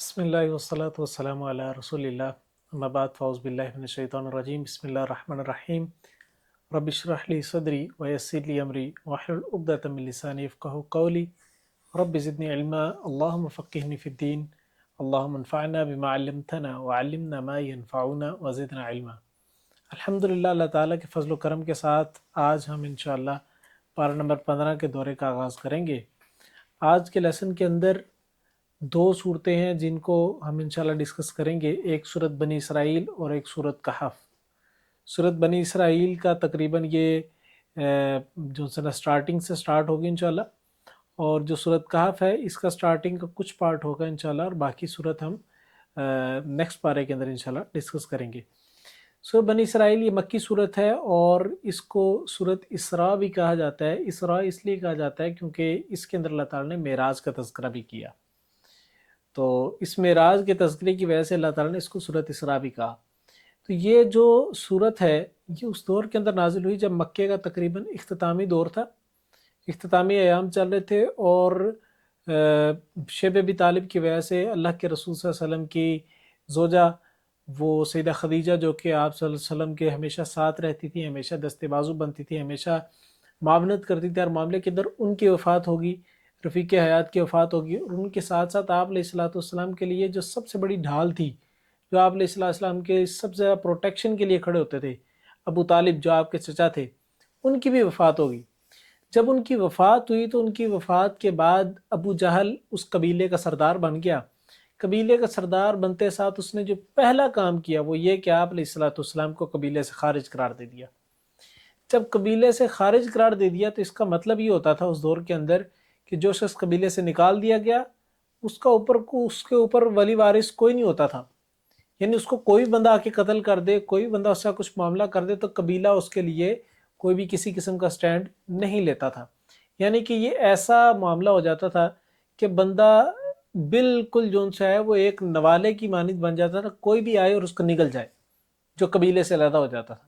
بسم اللہ والصلاة والسلام علی رسول اللہ اما بعد فاعوذ باللہ من الشیطان الرجیم بسم اللہ الرحمن الرحیم رب اشرح لی صدری ویسر لی امری واحلل عقدۃ من لسانی یفقہوا قولی رب زدنی علما اللہم فقہنی فی الدین اللہم انفعنا بما علمتنا وعلمنا ما ینفعنا وزدنا علما۔ الحمدللہ اللہ تعالیٰ کے فضل و کرم کے ساتھ آج ہم انشاءاللہ پارہ نمبر 15 کے دورے کا آغاز کریں گے۔ آج کے لیسن کے اندر دو صورتیں ہیں جن کو ہم انشاءاللہ ڈسکس کریں گے، ایک سورت بنی اسرائیل اور ایک سورت کہف۔ سورت بنی اسرائیل کا تقریباً یہ جو سٹارٹنگ سے سٹارٹ ہوگی انشاءاللہ، اور جو سورت کہف ہے اس کا سٹارٹنگ کا کچھ پارٹ ہوگا انشاءاللہ، اور باقی سورت ہم نیکسٹ پارے کے اندر انشاءاللہ ڈسکس کریں گے۔ سورت بنی اسرائیل یہ مکی صورت ہے اور اس کو سورت اسراء بھی کہا جاتا ہے۔ اسراء اس لیے کہا جاتا ہے کیونکہ اس کے اندر اللہ تعالیٰ نے معراج کا تذکرہ بھی کیا، تو اس معراج کے تذکرے کی وجہ سے اللہ تعالیٰ نے اس کو سورت اسراء بھی کہا۔ تو یہ جو سورت ہے یہ اس دور کے اندر نازل ہوئی جب مکے کا تقریباً اختتامی دور تھا، اختتامی ایام چل رہے تھے، اور شیب ابی طالب کی وجہ سے اللہ کے رسول صلی اللہ علیہ وسلم کی زوجہ وہ سیدہ خدیجہ جو کہ آپ صلی اللہ علیہ وسلم کے ہمیشہ ساتھ رہتی تھی، ہمیشہ دست بازو بنتی تھی، ہمیشہ معاونت کرتی تھی ہر معاملے کے اندر، ان کی وفات ہوگی، رفیق حیات کی وفات ہوگی، اور ان کے ساتھ ساتھ آپ علیہ السلام کے لیے جو سب سے بڑی ڈھال تھی، جو آپ علیہ السلام کے سب سے زیادہ پروٹیکشن کے لیے کھڑے ہوتے تھے، ابو طالب جو آپ کے چچا تھے، ان کی بھی وفات ہوگی۔ جب ان کی وفات ہوئی تو ان کی وفات کے بعد ابو جہل اس قبیلے کا سردار بن گیا۔ قبیلے کا سردار بنتے ساتھ اس نے جو پہلا کام کیا وہ یہ کہ آپ علیہ السلام کو قبیلے سے خارج قرار دے دیا۔ جب قبیلے سے خارج قرار دے دیا تو اس کا مطلب یہ ہوتا تھا اس دور کے اندر کہ جو شخص قبیلے سے نکال دیا گیا اس کے اوپر ولی وارث کوئی نہیں ہوتا تھا، یعنی اس کو کوئی بندہ آ کے قتل کر دے، کوئی بندہ اس کا کچھ معاملہ کر دے تو قبیلہ اس کے لیے کوئی بھی کسی قسم کا سٹینڈ نہیں لیتا تھا، یعنی کہ یہ ایسا معاملہ ہو جاتا تھا کہ بندہ بالکل جو سا ہے وہ ایک نوالے کی مانند بن جاتا تھا، کوئی بھی آئے اور اس کو نگل جائے جو قبیلے سے علیحدہ ہو جاتا تھا۔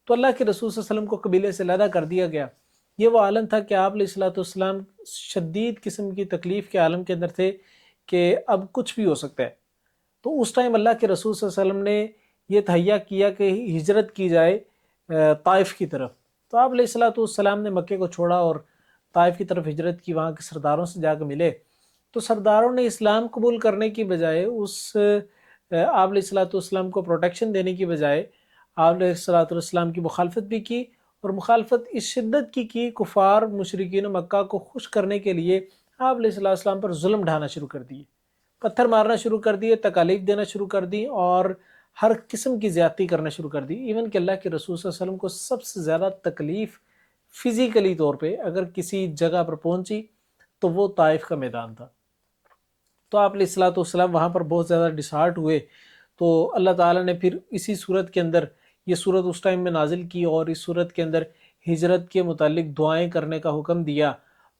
تو اللہ کے رسول صلی اللہ علیہ وسلم کو قبیلے سے علیحدہ کر دیا گیا۔ یہ وہ عالم تھا کہ آپ علیہ السلام شدید قسم کی تکلیف کے عالم کے اندر تھے کہ اب کچھ بھی ہو سکتا ہے۔ تو اس ٹائم اللہ کے رسول صلی اللہ علیہ وسلم نے یہ تہیہ کیا کہ ہجرت کی جائے طائف کی طرف۔ تو آپ علیہ السلام نے مکے کو چھوڑا اور طائف کی طرف ہجرت کی، وہاں کے سرداروں سے جا کے ملے۔ تو سرداروں نے اسلام قبول کرنے کی بجائے آپ علیہ السلام کو پروٹیکشن دینے کی بجائے آپ علیہ السلام کی مخالفت بھی کی، اور مخالفت اس شدت کی کفار مشرکین مکہ کو خوش کرنے کے لیے آپ علیہ السلام پر ظلم ڈھانا شروع کر دیے، پتھر مارنا شروع کر دیے، تکالیف دینا شروع کر دی، اور ہر قسم کی زیادتی کرنا شروع کر دی۔ ایون کہ اللہ کے رسول صلی اللہ علیہ وسلم کو سب سے زیادہ تکلیف فزیکلی طور پہ اگر کسی جگہ پر پہنچی تو وہ طائف کا میدان تھا۔ تو آپ علیہ السلام وہاں پر بہت زیادہ ڈسہارٹ ہوئے، تو اللہ تعالیٰ نے پھر اسی صورت کے اندر یہ صورت اس ٹائم میں نازل کی، اور اس صورت کے اندر ہجرت کے متعلق دعائیں کرنے کا حکم دیا۔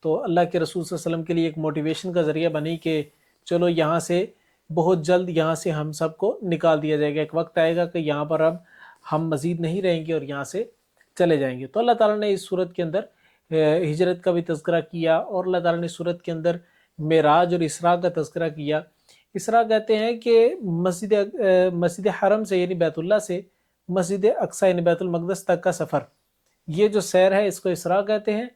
تو اللہ کے رسول صلی اللہ علیہ وسلم کے لیے ایک موٹیویشن کا ذریعہ بنی کہ چلو یہاں سے بہت جلد یہاں سے ہم سب کو نکال دیا جائے گا، ایک وقت آئے گا کہ یہاں پر اب ہم مزید نہیں رہیں گے اور یہاں سے چلے جائیں گے۔ تو اللہ تعالیٰ نے اس صورت کے اندر ہجرت کا بھی تذکرہ کیا، اور اللہ تعالیٰ نے اس صورت کے اندر معراج اور اسراء کا تذکرہ کیا۔ اسراء کہتے ہیں کہ مسجد حرم سے یعنی بیت اللہ سے مسجد اقصی یعنی بیت المقدس تک کا سفر، یہ جو سیر ہے اس کو اسراء کہتے ہیں،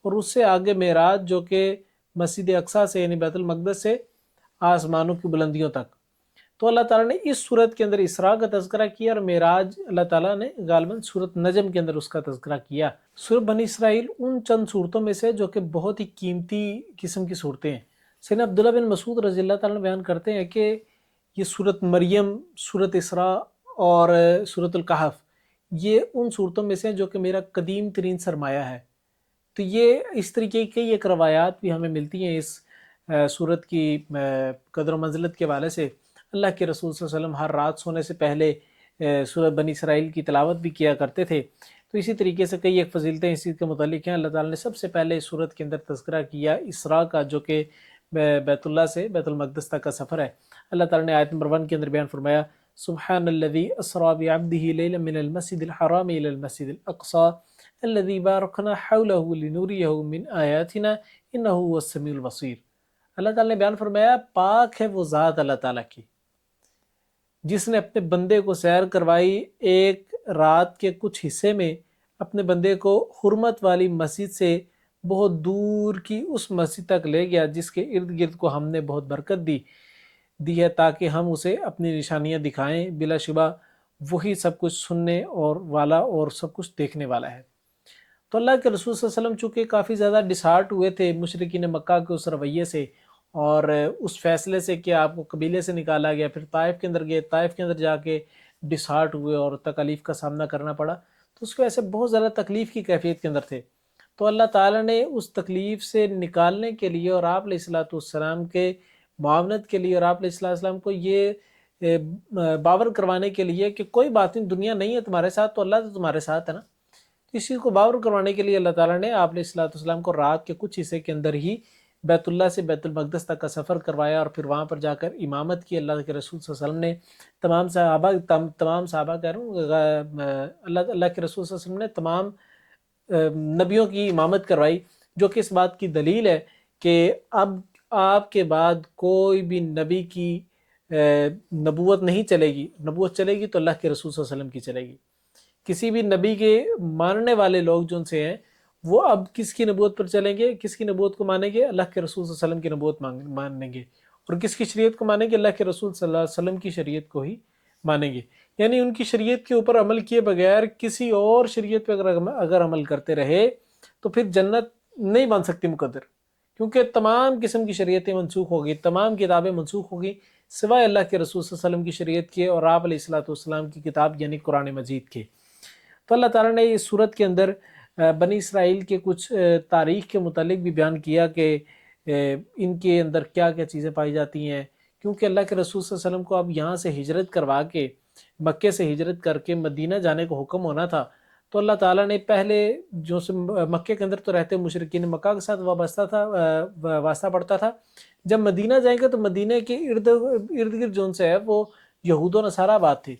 اور اس سے آگے معراج جو کہ مسجد اقصی سے یعنی بیت المقدس سے آسمانوں کی بلندیوں تک۔ تو اللہ تعالیٰ نے اس صورت کے اندر اسراء کا تذکرہ کیا، اور معراج اللہ تعالیٰ نے غالباً سورت نجم کے اندر اس کا تذکرہ کیا۔ سورت بنی اسرائیل ان چند صورتوں میں سے جو کہ بہت ہی قیمتی قسم کی صورتیں ہیں۔ سیدنا عبداللہ بن مسعود رضی اللہ تعالیٰ بیان کرتے ہیں کہ یہ سورت مریم، سورت اسراء اور سورت الکہف یہ ان صورتوں میں سے ہیں جو کہ میرا قدیم ترین سرمایہ ہے۔ تو یہ اس طریقے کی ایک روایات بھی ہمیں ملتی ہیں اس سورت کی قدر و منزلت کے حوالے سے۔ اللہ کے رسول صلی اللہ علیہ وسلم ہر رات سونے سے پہلے سورت بنی اسرائیل کی تلاوت بھی کیا کرتے تھے۔ تو اسی طریقے سے کئی ایک فضیلتیں اس چیز کے متعلق ہیں۔ اللہ تعالیٰ نے سب سے پہلے اس سورت کے اندر تذکرہ کیا اسراء کا، جو کہ بیت اللہ سے بیت المقدس تک کا سفر ہے۔ اللہ تعالیٰ نے آیت نمبر 1 کے اندر بیان فرمایا سبحان الذی اسریٰ بعبدہ لیلا من المسجد الحرام الی المسجد الاقصی الذی بارکنا حولہ لنوریہ من آیاتنا انہ هو السمیع البصیر۔ اللہ تعالیٰ نے بیان فرمایا پاک ہے وہ ذات اللہ تعالیٰ کی جس نے اپنے بندے کو سیر کروائی ایک رات کے کچھ حصے میں، اپنے بندے کو حرمت والی مسجد سے بہت دور کی اس مسجد تک لے گیا جس کے ارد گرد کو ہم نے بہت برکت دی ہے تاکہ ہم اسے اپنی نشانیاں دکھائیں، بلا شبہ وہی سب کچھ سننے اور والا اور سب کچھ دیکھنے والا ہے۔ تو اللہ کے رسول صلی اللہ علیہ وسلم چونکہ کافی زیادہ ڈسہارٹ ہوئے تھے مشرکین مکہ کے اس رویے سے اور اس فیصلے سے کہ آپ کو قبیلے سے نکالا گیا، پھر طائف کے اندر گئے، طائف کے اندر جا کے ڈسہارٹ ہوئے اور تکالیف کا سامنا کرنا پڑا، تو اس کی وجہ سے بہت زیادہ تکلیف کی کیفیت کے اندر تھے۔ تو اللہ تعالیٰ نے اس تکلیف سے نکالنے کے لیے اور آپ علیہ الصلوۃ والسلام کے معاونت کے لیے اور آپ علیہ الصلوۃ والسلام کو یہ باور کروانے کے لیے کہ کوئی بات نہیں، دنیا نہیں ہے تمہارے ساتھ تو اللہ تو تمہارے ساتھ ہے نا، اس چیز کو باور کروانے کے لیے اللہ تعالیٰ نے آپ علیہ الصلوۃ والسلام کو رات کے کچھ حصے کے اندر ہی بیت اللہ سے بیت المقدس تک کا سفر کروایا اور پھر وہاں پر جا کر امامت کی۔ اللہ کے رسول صلی اللہ علیہ وسلم نے تمام صحابہ کہہ رہا ہوں، اللہ کے رسول صلی اللہ علیہ وسلم نے تمام نبیوں کی امامت کروائی، جو کہ اس بات کی دلیل ہے کہ اب آپ کے بعد کوئی بھی نبی کی نبوت نہیں چلے گی، نبوت چلے گی تو اللہ کے رسول صلی اللہ علیہ وسلم کی چلے گی۔ کسی بھی نبی کے ماننے والے لوگ جو ان سے ہیں وہ اب کس کی نبوت پر چلیں گے، کس کی نبوت کو مانیں گے؟ اللہ کے رسول صلی اللہ علیہ وسلم کی نبوت مانیں گے، اور کس کی شریعت کو مانیں گے؟ اللہ کے رسول صلی اللہ علیہ وسلم کی شریعت کو ہی مانیں گے۔ یعنی ان کی شریعت کے اوپر عمل کیے بغیر کسی اور شریعت پہ اگر عمل کرتے رہے تو پھر جنت نہیں بن سکتی مقدر، کیونکہ تمام قسم کی شریعتیں منسوخ ہوگی، تمام کتابیں منسوخ ہوگی سوائے اللہ کے رسول صلی اللہ علیہ وسلم کی شریعت کے اور آپ علیہ الصلوۃ والسلام کی کتاب یعنی قرآن مجید کے۔ تو اللہ تعالیٰ نے اس صورت کے اندر بنی اسرائیل کے کچھ تاریخ کے متعلق بھی بیان کیا کہ ان کے اندر کیا کیا چیزیں پائی جاتی ہیں، کیونکہ اللہ کے رسول صلی اللہ علیہ وسلم کو اب یہاں سے ہجرت کروا کے مکے سے ہجرت کر کے مدینہ جانے کو حکم ہونا تھا، تو اللہ تعالیٰ نے پہلے جو مکے کے اندر تو رہتے مشرکین مکہ کے ساتھ واسطہ پڑتا تھا، جب مدینہ جائیں گے تو مدینہ کے ارد گرد جو سے ہے وہ یہود و نصارہ آباد تھے،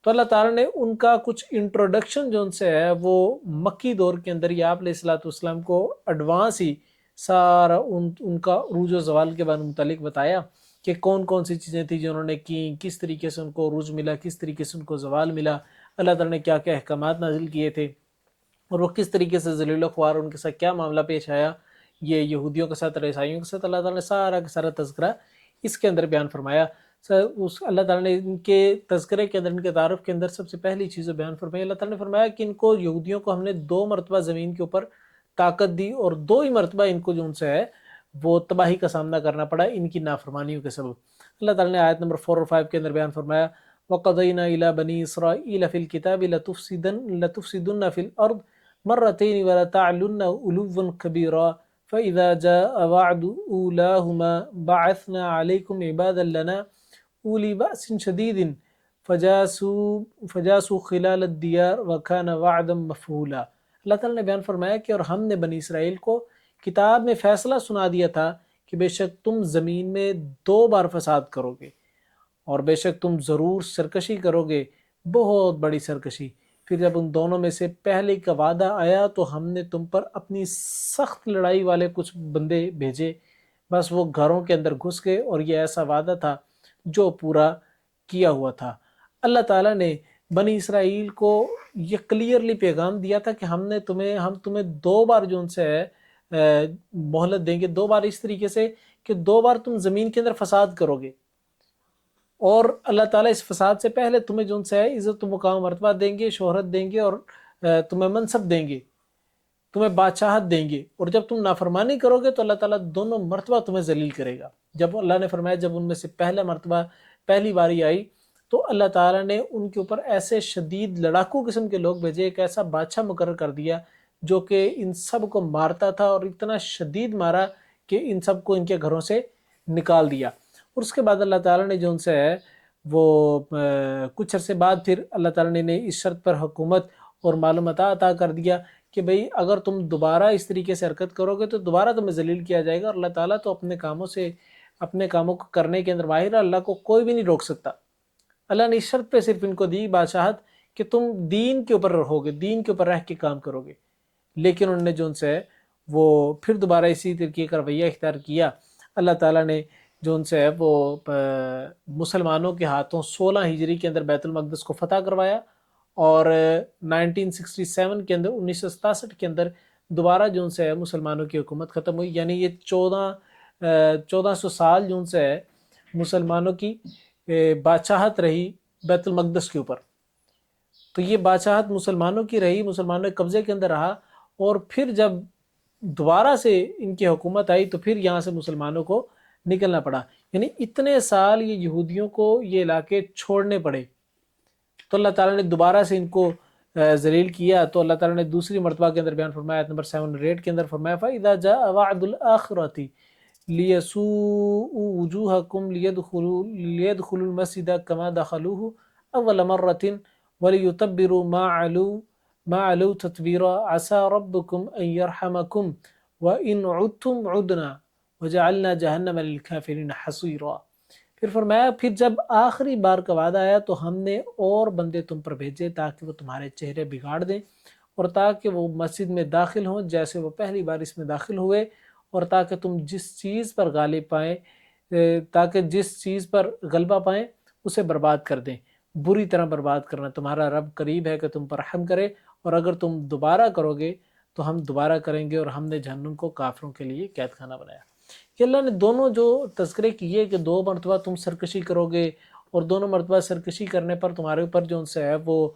تو اللہ تعالیٰ نے ان کا کچھ انٹروڈکشن جو ان سے ہے وہ مکی دور کے اندر یا آپ علیہ الصلوۃ والسلام کو ایڈوانس ہی سارا ان کا عروج و زوال کے بارے میں متعلق بتایا کہ کون کون سی چیزیں تھیں جو انہوں نے کی، کس طریقے سے ان کو عروج ملا، کس طریقے سے ان کو زوال ملا، اللہ تعالیٰ نے کیا کیا احکامات نازل کیے تھے اور وہ کس طریقے سے ذلیل و خوار ان کے ساتھ کیا معاملہ پیش آیا، یہ یہودیوں کے ساتھ اور عیسائیوں کے ساتھ اللہ تعالیٰ نے سارا کا سارا تذکرہ اس کے اندر بیان فرمایا۔ اللہ تعالیٰ نے ان کے تذکرے کے اندر، ان کے تعارف کے اندر سب سے پہلی چیز بیان فرمائی، اللہ تعالیٰ نے فرمایا کہ ان کو یہودیوں کو ہم نے 2 مرتبہ زمین کے اوپر طاقت دی اور 2 ہی مرتبہ ان کو جو ان سے ہے وہ تباہی کا سامنا کرنا پڑا ان کی نافرمانیوں کے سبب۔ اللہ تعالیٰ نے آیت نمبر 4 اور 5 کے اندر بیان فرمایا وَقَضَيْنَا إِلَى بَنِي إِسْرَائِيلَ فِي الْكِتَابِ لَتُفْسِدُنَّ فِي الْأَرْضِ مَرَّتَيْنِ وَلَتَعْلُنَّ عُلُوًّا كَبِيرًا فَإِذَا جَاءَ وَعْدُ أُولَاهُمَا بَعَثْنَا عَلَيْكُمْ عِبَادًا لَنَا أُولِي بَأْسٍ شَدِيدٍ فَجَاسُوا خِلَالَ الدِّيَارِ وَكَانَ وَعْدًا مَفْعُولًا۔ اللہ تعالیٰ نے بیان فرمایا کہ اور ہم نے بنی اسرائیل کو کتاب میں فیصلہ سنا دیا تھا کہ بے شک تم زمین میں 2 بار فساد کرو گے اور بے شک تم ضرور سرکشی کرو گے، بہت بڑی سرکشی۔ پھر جب ان دونوں میں سے پہلے کا وعدہ آیا تو ہم نے تم پر اپنی سخت لڑائی والے کچھ بندے بھیجے، بس وہ گھروں کے اندر گھس گئے اور یہ ایسا وعدہ تھا جو پورا کیا ہوا تھا۔ اللہ تعالیٰ نے بنی اسرائیل کو یہ کلیئرلی پیغام دیا تھا کہ ہم تمہیں 2 بار جو ان سے ہے مہلت دیں گے، 2 بار اس طریقے سے کہ 2 بار تم زمین کے اندر فساد کرو گے، اور اللہ تعالیٰ اس فساد سے پہلے تمہیں جو ان سے ہے عزت و مقام مرتبہ دیں گے، شہرت دیں گے اور تمہیں منصب دیں گے، تمہیں بادشاہت دیں گے، اور جب تم نافرمانی کرو گے تو اللہ تعالیٰ 2 مرتبہ تمہیں ذلیل کرے گا۔ جب اللہ نے فرمایا جب ان میں سے پہلی باری آئی تو اللہ تعالیٰ نے ان کے اوپر ایسے شدید لڑاکو قسم کے لوگ بھیجے، ایک ایسا بادشاہ مقرر کر دیا جو کہ ان سب کو مارتا تھا اور اتنا شدید مارا کہ ان سب کو ان کے گھروں سے نکال دیا۔ اور اس کے بعد اللہ تعالیٰ نے جو ان سے ہے وہ کچھ عرصے بعد پھر اللہ تعالیٰ نے اس شرط پر حکومت اور معلومات عطا کر دیا کہ بھئی اگر تم دوبارہ اس طریقے سے حرکت کرو گے تو دوبارہ تمہیں ذلیل کیا جائے گا، اور اللہ تعالیٰ تو اپنے کاموں کو کرنے کے اندر ماہر ہے، اللہ کو کوئی بھی نہیں روک سکتا۔ اللہ نے اس شرط پہ صرف ان کو دی بادشاہت کہ تم دین کے اوپر رہو گے، دین کے اوپر رہ کے کام کرو گے، لیکن انہوں نے جو ان سے وہ پھر دوبارہ اسی طریقے کا رویہ اختیار کیا۔ اللہ تعالیٰ نے جو ان سے ہے وہ مسلمانوں کے ہاتھوں 16 ہجری کے اندر بیت المقدس کو فتح کروایا، اور 1967 کے اندر 1967 کے اندر دوبارہ جو ان سے ہے مسلمانوں کی حکومت ختم ہوئی. یعنی یہ 1400 سال جو ان سے ہے مسلمانوں کی بادشاہت رہی بیت المقدس کے اوپر. تو یہ بادشاہت مسلمانوں کی رہی، مسلمانوں کے قبضے کے اندر رہا، اور پھر جب دوبارہ سے ان کی حکومت آئی تو پھر یہاں سے مسلمانوں کو نکلنا پڑا. یعنی اتنے سال یہ یہودیوں کو یہ علاقے چھوڑنے پڑے، تو اللہ تعالیٰ نے دوبارہ سے ان کو ذلیل کیا. تو اللہ تعالیٰ نے دوسری مرتبہ کے اندر بیان فرمایا، آیت نمبر 708 کے اندر فرمایا فَإِذَا جَاءَ وَعْدُ الْآخِرَةِ لِيَسُوءُوا وُجُوهَكُمْ لِيَدْخُلُوا الْمَسْجِدَ كَمَا دَخَلُوهُ أَوَّلَ مَرَّةٍ وَلِيُتَبِّرُوا مَا عَلَوْا تَتْبِيرًا عَسَى رَبُّكُمْ أَن يَرْحَمَكُمْ وَإِنْ عُدْتُمْ عُدْنَا وَجَعَلْنَا جَهَنَّمَ لِلْكَافِرِينَ حَصِيرًا. پھر فرمایا پھر جب آخری بار کا وعدہ آیا تو ہم نے اور بندے تم پر بھیجے تاکہ وہ تمہارے چہرے بگاڑ دیں، اور تاکہ وہ مسجد میں داخل ہوں جیسے وہ پہلی بار اس میں داخل ہوئے، اور تاکہ تم جس چیز پر غالب پائیں تاکہ جس چیز پر غلبہ پائیں اسے برباد کر دیں. بری طرح برباد کرنا. تمہارا رب قریب ہے کہ تم پر رحم کرے، اور اگر تم دوبارہ کرو گے تو ہم دوبارہ کریں گے، اور ہم نے جہنم کو کافروں کے لیے قید خانہ بنایا. کہ اللہ نے دونوں جو تذکرے کیے کہ 2 مرتبہ تم سرکشی کرو گے، اور دونوں مرتبہ سرکشی کرنے پر تمہارے اوپر جو ان سے ہے وہ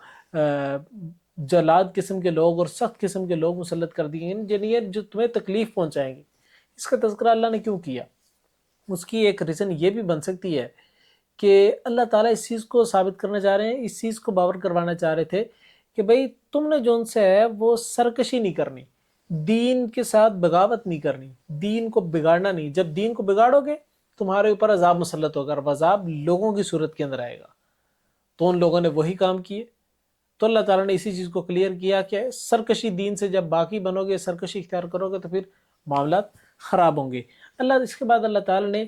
جلاد قسم کے لوگ اور سخت قسم کے لوگ مسلط کر دیے ہیں جو تمہیں تکلیف پہنچائیں گے. اس کا تذکرہ اللہ نے کیوں کیا؟ اس کی ایک ریزن یہ بھی بن سکتی ہے کہ اللہ تعالیٰ اس چیز کو ثابت کرنا چاہ رہے ہیں، اس چیز کو باور کروانا چاہ رہے تھے کہ بھئی تم نے جو ان سے ہے وہ سرکشی نہیں کرنی، دین کے ساتھ بغاوت نہیں کرنی، دین کو بگاڑنا نہیں. جب دین کو بگاڑو گے تمہارے اوپر عذاب مسلط ہوگا، اور عذاب لوگوں کی صورت کے اندر آئے گا. تو ان لوگوں نے وہی کام کیے. تو اللہ تعالیٰ نے اسی چیز کو کلیئر کیا کہ سرکشی دین سے جب باقی بنو گے، سرکشی اختیار کرو گے تو پھر معاملات خراب ہوں گے. اس کے بعد اللہ تعالیٰ نے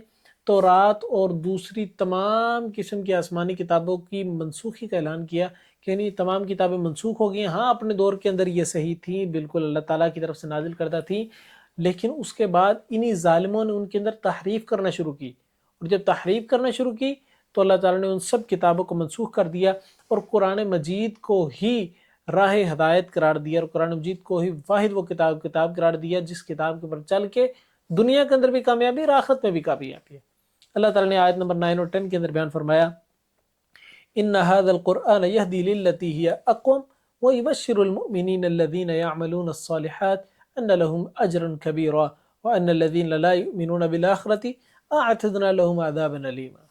تورات اور دوسری تمام قسم کی آسمانی کتابوں کی منسوخی کا اعلان کیا کہ یعنی تمام کتابیں منسوخ ہو گئی ہیں. ہاں اپنے دور کے اندر یہ صحیح تھیں، بالکل اللہ تعالیٰ کی طرف سے نازل کردہ تھیں، لیکن اس کے بعد انہی ظالموں نے ان کے اندر تحریف کرنا شروع کی، اور جب تحریف کرنا شروع کی تو اللہ تعالیٰ نے ان سب کتابوں کو منسوخ کر دیا، اور قرآن مجید کو ہی راہ ہدایت قرار دیا، اور قرآن مجید کو ہی واحد وہ کتاب قرار دیا جس کتاب کے اوپر چل کے دنیا کے اندر بھی کامیابی اور آخرت میں بھی کامیابی ہے. اللہ تعالیٰ نے آیت نمبر 9 اور 10 کے اندر بیان فرمایا ان هذا القرآن يهدي للتي هي اقوم ويبشر المؤمنين الذين يعملون الصالحات ان لهم اجرا كبيرا وان الذين لا يؤمنون بالآخرة اعتدنا لهم عذابا أليما.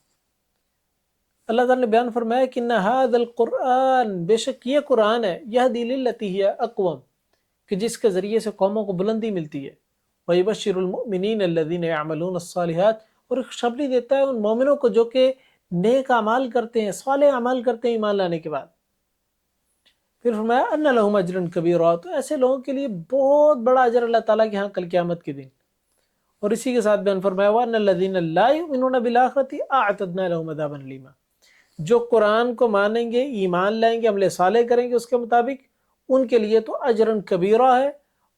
اللہ تعالیٰ نے بیان فرمایا کہ ان هذا القرآن، بے شک یہ قرآن ہے، يهدي للتي هي اقوم، کہ جس کے ذریعے سے قوموں کو بلندی ملتی ہے. ويبشر المؤمنين الذين يعملون الصالحات، اور خوشخبری دیتا ہے ان مومنوں کو جو کہ نیک اعمال کرتے ہیں، صالح اعمال کرتے ہیں ایمان لانے کے بعد. پھر فرمایا ان لهم اجرا کبیرا، تو ایسے لوگوں کے لیے بہت بڑا اجر اللہ تعالیٰ کے ہاں کل قیامت کے دن. اور اسی کے ساتھ بیان فرمایا وان الذین لا یؤمنون بالآخرۃ اعتدنا لهم عذابا الیما، جو قرآن کو مانیں گے، ایمان لائیں گے، عمل صالح کریں گے اس کے مطابق، ان کے لیے تو اجرا کبیرہ ہے.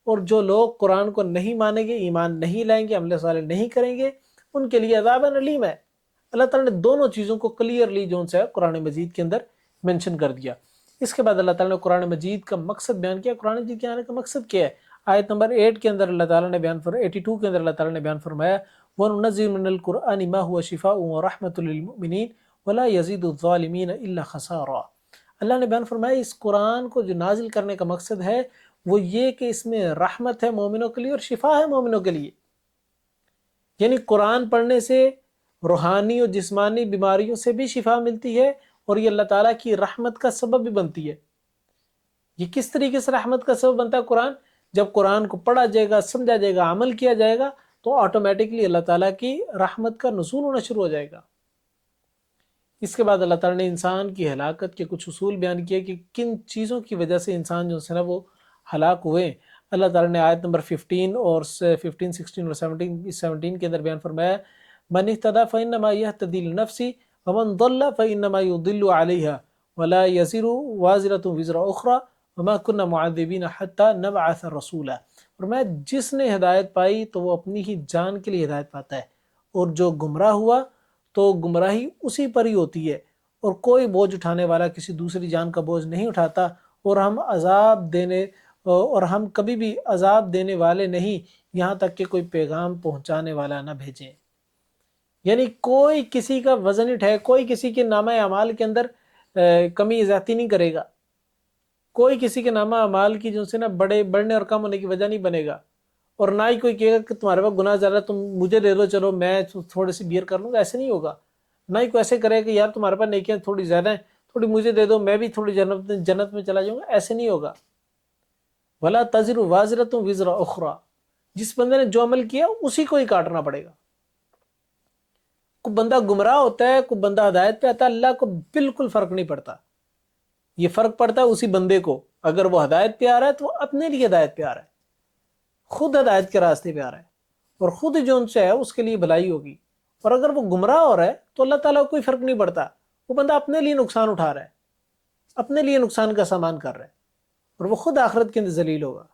اور جو لوگ قرآن کو نہیں مانیں گے، ایمان نہیں لائیں گے، عمل صالح نہیں کریں گے، ان کے لیے عذاب علیم ہے. اللہ تعالیٰ نے دونوں چیزوں کو کلیئرلی جو ان سے قرآن مجید کے اندر منشن کر دیا. اس کے بعد اللہ تعالیٰ نے قرآن مجید کا مقصد بیان کیا. قرآن مجید کے آنے کا مقصد کیا ہے؟ آیت نمبر 8 کے اندر اللہ تعالیٰ نے 82 کے اندر اللہ تعالیٰ نے بیان فرمایا وَنُنَزِّلُ مِنَ الْقُرْآنِ مَا هُوَ شِفَاءٌ وَرَحْمَةٌ لِّلْمُؤْمِنِينَ وَلَا يَزِيدُ الظَّالِمِينَ إِلَّا خَسَارًا. اللہ نے بیان فرمایا اس قرآن کو جو نازل کرنے کا مقصد ہے وہ یہ کہ اس میں رحمت ہے مومنوں کے لیے اور شفا ہے مومنوں کے لیے. یعنی قرآن پڑھنے سے روحانی اور جسمانی بیماریوں سے بھی شفا ملتی ہے، اور یہ اللہ تعالیٰ کی رحمت کا سبب بھی بنتی ہے. یہ کس طریقے سے رحمت کا سبب بنتا ہے قرآن؟ جب قرآن کو پڑھا جائے گا، سمجھا جائے گا، عمل کیا جائے گا تو آٹومیٹکلی اللہ تعالیٰ کی رحمت کا نزول ہونا شروع ہو جائے گا. اس کے بعد اللہ تعالیٰ نے انسان کی ہلاکت کے کچھ اصول بیان کیے کہ کن چیزوں کی وجہ سے انسان جو ہے وہ ہلاک ہوئے. اللہ تعالیٰ نے آیت نمبر 15 اور 15 16 اور 17 کے اندر بیان فرمایا من اهتدى فإنما يهتدي لنفسه ومن ضل فإنما يضل عليها ولا يزر وازرة وزر أخرى وما كنا معذبين حتى نبعث رسولا. فرمایا جس نے ہدایت پائی تو وہ اپنی ہی جان کے لیے ہدایت پاتا ہے، اور جو گمراہ ہوا تو گمراہی اسی پر ہی ہوتی ہے، اور کوئی بوجھ اٹھانے والا کسی دوسری جان کا بوجھ نہیں اٹھاتا، اور ہم کبھی بھی عذاب دینے والے نہیں یہاں تک کہ کوئی پیغام پہنچانے والا نہ بھیجیں۔ یعنی کوئی کسی کا وزن اٹھائے، کوئی کسی کے نامہ اعمال کے اندر کمی زیادتی نہیں کرے گا، کوئی کسی کے نامہ اعمال کی جو سے نا بڑھنے اور کم ہونے کی وجہ نہیں بنے گا، اور نہ ہی کوئی کہے گا کہ تمہارے پاس گناہ زیادہ تم مجھے دے دو چلو میں تھوڑی سی بیئر کر لوں گا، ایسے نہیں ہوگا۔ نہ ہی کوئی ایسے کرے کہ یار تمہارے پاس نیکیاں تھوڑی زیادہ ہیں، تھوڑی مجھے دے دو میں بھی تھوڑی جنت میں چلا جاؤں گا، ایسے نہیں ہوگا۔ وَلَا تَزِرُ وَازِرَةٌ وِزْرَ أُخْرَى، جس بندے نے جو عمل کیا اسی کو ہی کاٹنا پڑے گا۔ کوئی بندہ گمراہ ہوتا ہے، کوئی بندہ ہدایت پہ آتا ہے، اللہ کو بالکل فرق نہیں پڑتا۔ یہ فرق پڑتا ہے اسی بندے کو، اگر وہ ہدایت پہ آ رہا ہے تو وہ اپنے لیے ہدایت پہ آ رہا ہے، خود ہدایت کے راستے پہ آ رہا ہے، اور خود جو ان سے ہے اس کے لیے بھلائی ہوگی۔ اور اگر وہ گمراہ ہو رہا ہے تو اللہ تعالیٰ کو کوئی فرق نہیں پڑتا، وہ بندہ اپنے لیے نقصان اٹھا رہا ہے، اپنے لیے نقصان کا سامان کر رہا ہے، اور وہ خود آخرت کے اندر ذلیل ہوگا۔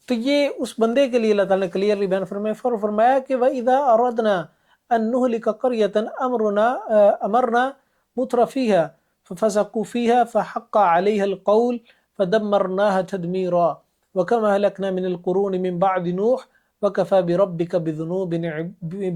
تو یہ اس بندے کے لیے اللہ تعالیٰ نے کلیئرلی بیان فرمایا کہ وَإِذَا أَرَدْنَا أَن نُهْلِكَ قَرْيَةً أَمَرْنَا مُتْرَ فِيهَا فَفَسَقُوا فِيهَا فَحَقَّ عَلَيْهَا الْقَوْلُ فَدَمَّرْنَاهَا تَدْمِيرًا وَكَمَا أَهْلَكْنَا مِنَ الْقُرُونِ مِن بَعْدِ نُوحٍ وَكَفَى بِرَبِّكَ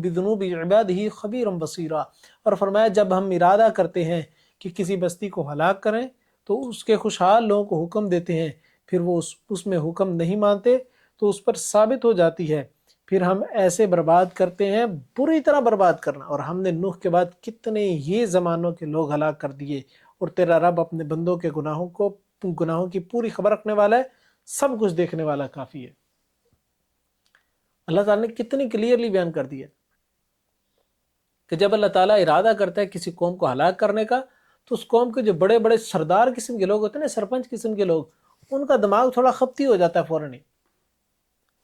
بِذُنُوبِ عِبَادِهِ خَبِيرًا بَصِيرًا۔ اور فرمایا جب ہم ارادہ کرتے ہیں کہ کسی بستی کو ہلاک کریں تو اس کے خوشحال لوگوں کو حکم دیتے ہیں، پھر وہ اس میں حکم نہیں مانتے تو اس پر ثابت ہو جاتی ہے، پھر ہم ایسے برباد کرتے ہیں بری طرح برباد کرنا۔ اور ہم نے نوح کے بعد کتنے ہی زمانوں کے لوگ ہلاک کر دیے، اور تیرا رب اپنے بندوں کے گناہوں کی پوری خبر رکھنے والا ہے، سب کچھ دیکھنے والا کافی ہے۔ اللہ تعالیٰ نے کتنی کلیئرلی بیان کر دیا کہ جب اللہ تعالیٰ ارادہ کرتا ہے کسی قوم کو ہلاک کرنے کا تو اس قوم کے جو بڑے بڑے سردار قسم کے لوگ ہوتے ہیں نا، سرپنچ قسم کے لوگ، ان کا دماغ تھوڑا خپتی ہو جاتا ہے فوراً ہی،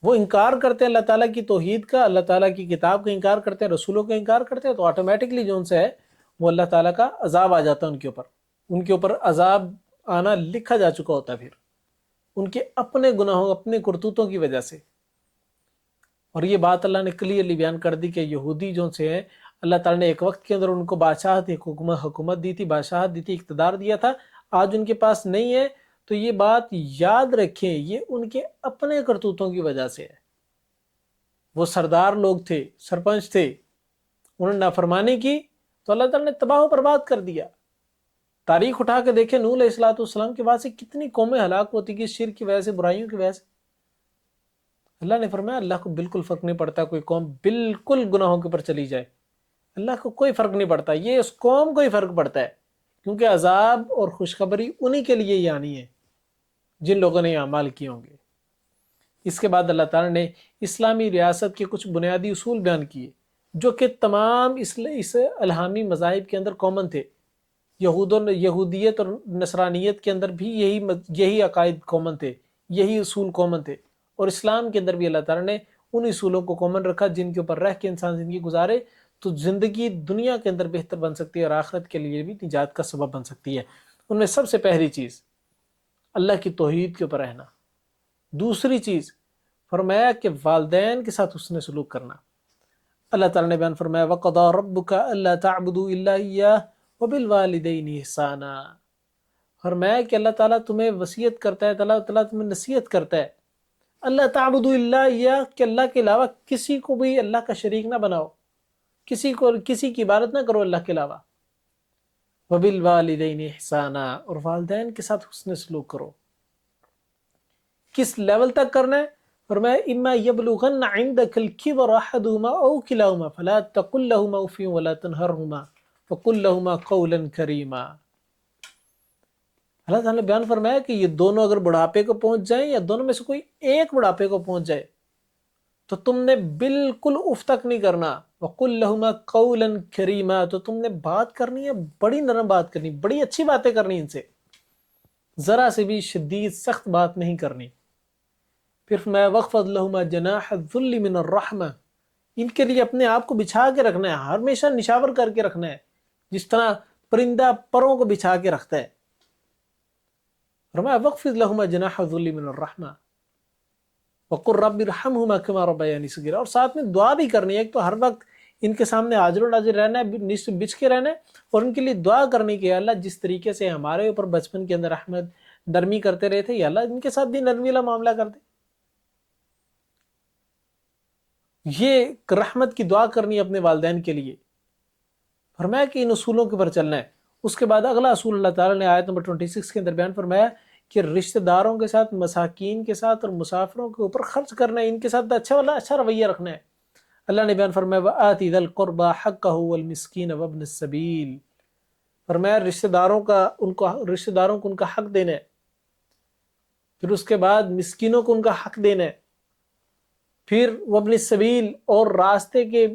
وہ انکار کرتے ہیں اللہ تعالیٰ کی توحید کا، اللہ تعالیٰ کی کتاب کا انکار کرتے ہیں، رسولوں کا انکار کرتے ہیں، تو آٹومیٹکلی جو ان سے ہے وہ اللہ تعالیٰ کا عذاب آ جاتا ہے ان کے اوپر عذاب آنا لکھا جا چکا ہوتا ہے، پھر ان کے اپنے گناہوں اپنے کرتوتوں کی وجہ سے۔ اور یہ بات اللہ نے کلیئرلی بیان کر دی کہ یہودی جو سے ہیں، اللہ تعالیٰ نے ایک وقت کے اندر ان کو بادشاہت حکومت دی تھی، بادشاہت دی تھی، اقتدار دیا تھا، آج ان کے پاس نہیں ہے، تو یہ بات یاد رکھیں یہ ان کے اپنے کرتوتوں کی وجہ سے ہے۔ وہ سردار لوگ تھے، سرپنچ تھے، انہوں نے نافرمانی کی تو اللہ تعالیٰ نے تباہ و برباد کر دیا۔ تاریخ اٹھا کے دیکھیں نوح علیہ السلام کے بعد سے کتنی قومیں ہلاک ہوتی گئی شرک کی وجہ سے، برائیوں کی وجہ سے۔ اللہ نے فرمایا اللہ کو بالکل فرق نہیں پڑتا کوئی قوم بالکل گناہوں کے اوپر چلی جائے، اللہ کو کوئی فرق نہیں پڑتا، یہ اس قوم کو ہی فرق پڑتا ہے، کیونکہ عذاب اور خوشخبری انہی کے لیے ہی آنی ہے جن لوگوں نے اعمال کیے ہوں گے۔ اس کے بعد اللہ تعالیٰ نے اسلامی ریاست کے کچھ بنیادی اصول بیان کیے جو کہ تمام اس الہامی مذاہب کے اندر کامن تھے، یہودیت اور نصرانیت کے اندر بھی یہی عقائد کامن تھے، یہی اصول کامن تھے، اور اسلام کے اندر بھی اللہ تعالیٰ نے ان اصولوں کو کامن رکھا جن کے اوپر رہ کے انسان زندگی گزارے تو زندگی دنیا کے اندر بہتر بن سکتی ہے اور آخرت کے لیے بھی نجات کا سبب بن سکتی ہے۔ ان میں سب سے پہلی چیز اللہ کی توحید کے اوپر رہنا، دوسری چیز فرمایا کہ والدین کے ساتھ حسن سلوک کرنا۔ اللہ تعالیٰ نے بیان فرمایا وَقَضَىٰ رَبُّكَ أَلَّا تَعْبُدُوا إِلَّا إِيَّاهُ وَبِالْوَالِدَيْنِ إِحْسَانًا۔ فرمایا کہ اللہ تعالیٰ تمہیں وصیت کرتا ہے، اللہ تعالیٰ تمہیں نصیحت کرتا ہے، اللہ تعبدوا الا اياه، کہ اللہ کے علاوہ کسی کو بھی اللہ کا شریک نہ بناؤ، کسی کی عبادت نہ کرو اللہ کے علاوہ، وبالوالدین احسانا، اور والدین کے ساتھ حسن سلوک کرو۔ کس لیول تک کرنا ہے؟ فرمایا اما یبلغن عندك الكبر احدهما او كلاهما فلا تقل لهما اف ولا تنهرهما وقل لهما قولا كريما۔ اللہ تعالیٰ نے بیان فرمایا کہ یہ دونوں اگر بڑھاپے کو پہنچ جائیں یا دونوں میں سے کوئی ایک بڑھاپے کو پہنچ جائے تو تم نے بالکل اف تک نہیں کرنا، وَقُلْ لَهُمَا قَوْلًا كَرِيمًا، تو تم نے بات کرنی ہے، بڑی نرم بات کرنی، بڑی اچھی باتیں کرنی، ان سے ذرا سے بھی شدید سخت بات نہیں کرنی۔ پھر میں وَخْفَضْ لَهُمَا جَنَاحَ الذُّلِّ مِنَ الرَّحْمَةِ، ان کے لیے اپنے آپ کو بچھا کے رکھنا ہے، ہمیشہ نشاور کر کے رکھنا ہے، جس طرح پرندہ پروں کو بچھا کے رکھتا ہے۔ فرمایا وَخْفِضْ لَهُمَا جَنَاحَ الذُّلِّ مِنَ الرَّحْمَةِ وقر رب ارحمہما کما ربیانی صغیرا، اور ساتھ میں دعا بھی کرنی ہے. ایک تو ہر وقت ان کے سامنے حاضر و ناظر رہنا ہے، بچ کے رہنا ہے، اور ان کے لیے دعا کرنی کہ اللہ جس طریقے سے ہمارے اوپر بچپن کے اندر احمد نرمی کرتے رہے تھے، یا اللہ ان کے ساتھ بھی نرمی والا معاملہ کر دے. یہ رحمت کی دعا کرنی ہے اپنے والدین کے لیے. فرمایا کہ ان اصولوں کے اوپر چلنا ہے. اس کے بعد اگلا اصول اللہ تعالیٰ نے آیت نمبر 26 کے اندر بیان فرمایا کہ رشتہ داروں کے ساتھ، مساکین کے ساتھ اور مسافروں کے اوپر خرچ کرنا ہے، ان کے ساتھ اچھا رویہ رکھنا ہے. اللہ نے بیان فرمایا وَآتِ ذَا الْقُرْبَى حَقَّهُ وَالْمِسْكِينَ وَابْنَ السَّبِيلِ، فرمایا رشتہ داروں کو ان کا حق دینا ہے، پھر اس کے بعد مسکینوں کو ان کا حق دینا ہے، پھر وابن السبیل اور راستے کے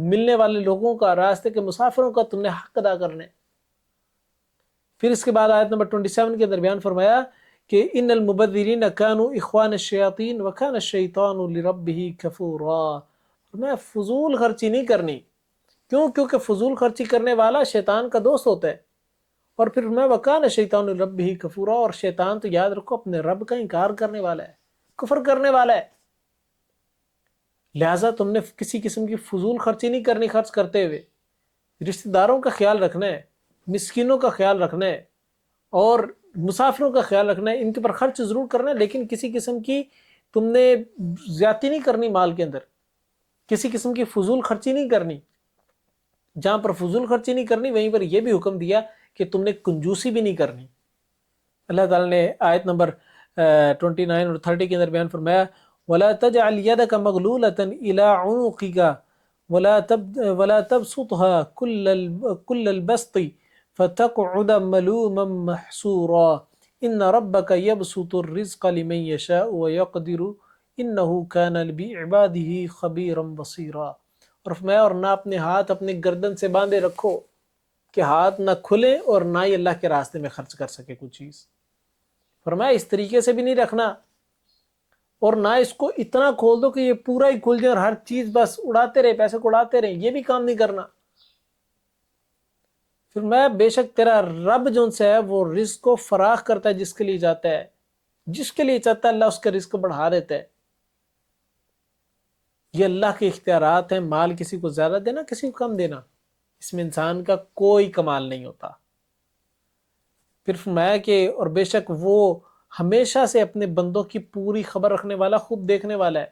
ملنے والے لوگوں کا، راستے کے مسافروں کا تم نے حق ادا کرنا ہے. پھر اس کے بعد آیت نمبر 27 کے اندر بیان فرمایا کہ ان المبذرین کانوا اخوان الشیاطین وکان الشیطان لربہ کفورا. میں فضول خرچی نہیں کرنی. کیوں؟ کیونکہ فضول خرچی کرنے والا شیطان کا دوست ہوتا ہے. اور پھر میں وکان الشیطان لربہ کفورا، اور شیطان تو یاد رکھو اپنے رب کا انکار کرنے والا ہے، کفر کرنے والا ہے. لہٰذا تم نے کسی قسم کی فضول خرچی نہیں کرنی. خرچ کرتے ہوئے رشتہ داروں کا خیال رکھنا ہے، مسکینوں کا خیال رکھنا ہے، اور مسافروں کا خیال رکھنا ہے. ان کے پر خرچ ضرور کرنا ہے، لیکن کسی قسم کی تم نے زیادتی نہیں کرنی مال کے اندر، کسی قسم کی فضول خرچی نہیں کرنی. جہاں پر فضول خرچی نہیں کرنی وہیں پر یہ بھی حکم دیا کہ تم نے کنجوسی بھی نہیں کرنی. اللہ تعالیٰ نے آیت نمبر 29 اور 30 کے اندر بیان فرمایا وَلَا تَجْعَلْ يَدَكَ مَغْلُولَةً إِلَىٰ عُنُقِكَ وَلَا تَبْسُطْهَا كُلَّ الْبَسْطِ فَتَقْعُدَ مَلُومًا مَحْسُورًا إِنَّ رَبَّكَ يَبْسُطُ الرِّزْقَ لِمَن يَشَاءُ وَيَقْدِرُ إِنَّهُ كَانَ بِعِبَادِهِ خَبِيرًا بَصِيرًا. اور فرمایا اور نہ اپنے ہاتھ اپنے گردن سے باندھے رکھو کہ ہاتھ نہ کھلے اور نہ ہی اللہ کے راستے میں خرچ کر سکے کوئی چیز. فرمایا اس طریقے سے بھی نہیں رکھنا، اور نہ اس کو اتنا کھول دو کہ یہ پورا ہی کھل جائے اور ہر چیز بس اڑاتے رہے، پیسے کو اڑاتے رہے. یہ بھی کام نہیں کرنا. پھر میں بے شک تیرا رب جو سے ہے وہ رزق کو فراخ کرتا ہے جس کے لیے جاتا ہے، جس کے لیے چاہتا ہے اللہ اس کا رزق کو بڑھا دیتا ہے. یہ اللہ کے اختیارات ہیں. مال کسی کو زیادہ دینا، کسی کو کم دینا، اس میں انسان کا کوئی کمال نہیں ہوتا. پھر فرمایا کہ اور بے شک وہ ہمیشہ سے اپنے بندوں کی پوری خبر رکھنے والا، خوب دیکھنے والا ہے.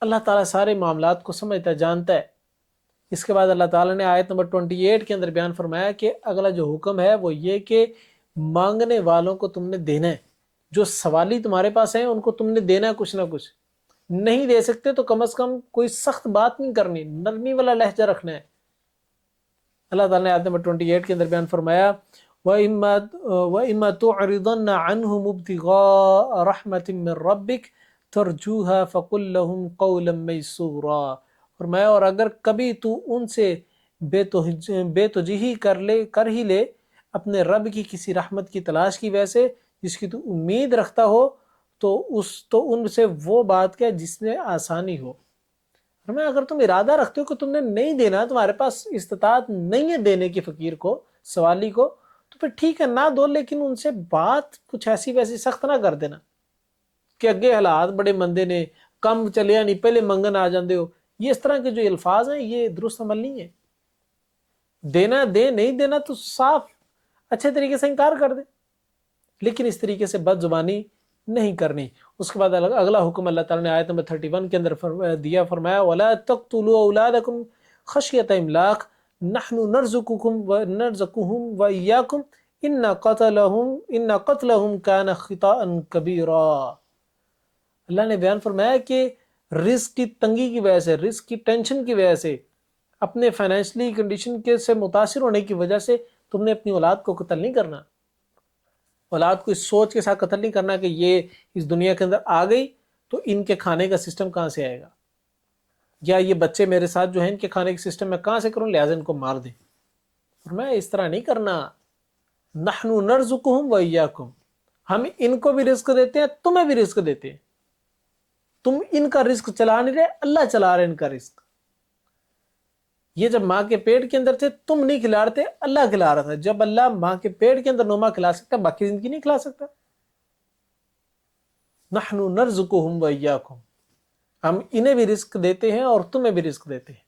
اللہ تعالیٰ سارے معاملات کو سمجھتا ہے، جانتا ہے. اس کے بعد اللہ تعالیٰ نے آیت نمبر 28 کے اندر بیان فرمایا کہ اگلا جو حکم ہے وہ یہ کہ مانگنے والوں کو تم نے دینا ہے. جو سوالی تمہارے پاس ہیں ان کو تم نے دینا ہے کچھ نہ کچھ. نہیں دے سکتے تو کم از کم کوئی سخت بات نہیں کرنی، نرمی والا لہجہ رکھنا ہے. اللہ تعالیٰ نے آیت نمبر 28 کے اندر بیان فرمایا وَإِمَّا تُعْرِضَنَّ عَنْهُمُ ابْتِغَاءَ رَحْمَةٍ مِّن رَّبِّكَ تَرْجُوهَا فَقُل لَّهُمْ قَوْلًا مَّيْسُورًا. فرمایا اور اگر کبھی تو ان سے بے توجہی کر ہی لے اپنے رب کی کسی رحمت کی تلاش کی وجہ سے جس کی تو امید رکھتا ہو، تو ان سے وہ بات کہہ جس میں آسانی ہو. فرمایا اگر تم ارادہ رکھتے ہو کہ تم نے نہیں دینا، تمہارے پاس استطاعت نہیں ہے دینے کی فقیر کو، سوالی کو، تو پھر ٹھیک ہے نہ دو، لیکن ان سے بات کچھ ایسی ویسی سخت نہ کر دینا کہ اگے حالات بڑے مندے نے، کم چلیا نہیں پہلے منگن آ جاندے ہو. یہ اس طرح کے جو الفاظ ہیں یہ درست عمل نہیں ہے. دینا دے، نہیں دینا تو صاف اچھے طریقے سے انکار کر دے، لیکن اس طریقے سے بد زبانی نہیں کرنی. اس کے بعد اگلا حکم اللہ تعالیٰ نے آیت نمبر 31 کے اندر دیا. فرمایا وَلَا تَقْتُلُوا أَوْلَادَكُمْ خَشْيَةَ إِمْلَاقٍ نَحْنُ نَرْزُقُهُمْ وَإِيَّاكُمْ إِنَّ قَتْلَهُمْ كَانَ خِطَأً كَبِيرًا. اللہ نے بیان فرمایا کہ رزق کی تنگی کی وجہ سے، رزق کی ٹینشن کی وجہ سے، اپنے فائنینشلی کنڈیشن کے سے متاثر ہونے کی وجہ سے تم نے اپنی اولاد کو قتل نہیں کرنا. اولاد کو اس سوچ کے ساتھ قتل نہیں کرنا کہ یہ اس دنیا کے اندر آ گئی تو ان کے کھانے کا سسٹم کہاں سے آئے گا، یا یہ بچے میرے ساتھ جو ہیں ان کے کھانے کا سسٹم میں کہاں سے کروں، لہٰذا ان کو مار دیں. اور میں اس طرح نہیں کرنا. نحن نرزقہم وإیاکم، ہم ان کو بھی رزق دیتے ہیں، تمہیں بھی رزق دیتے ہیں. تم ان کا رزق چلا نہیں رہے، اللہ چلا رہے ان کا رزق. یہ جب ماں کے پیٹ کے اندر تھے تم نہیں کھلا رہے تھے، اللہ کھلا رہا تھا. جب اللہ ماں کے پیٹ کے اندر نوما کھلا سکتا، باقی زندگی نہیں کھلا سکتا. نحن نرزقهم وإياكم، ہم انہیں بھی رزق دیتے ہیں اور تمہیں بھی رزق دیتے ہیں۔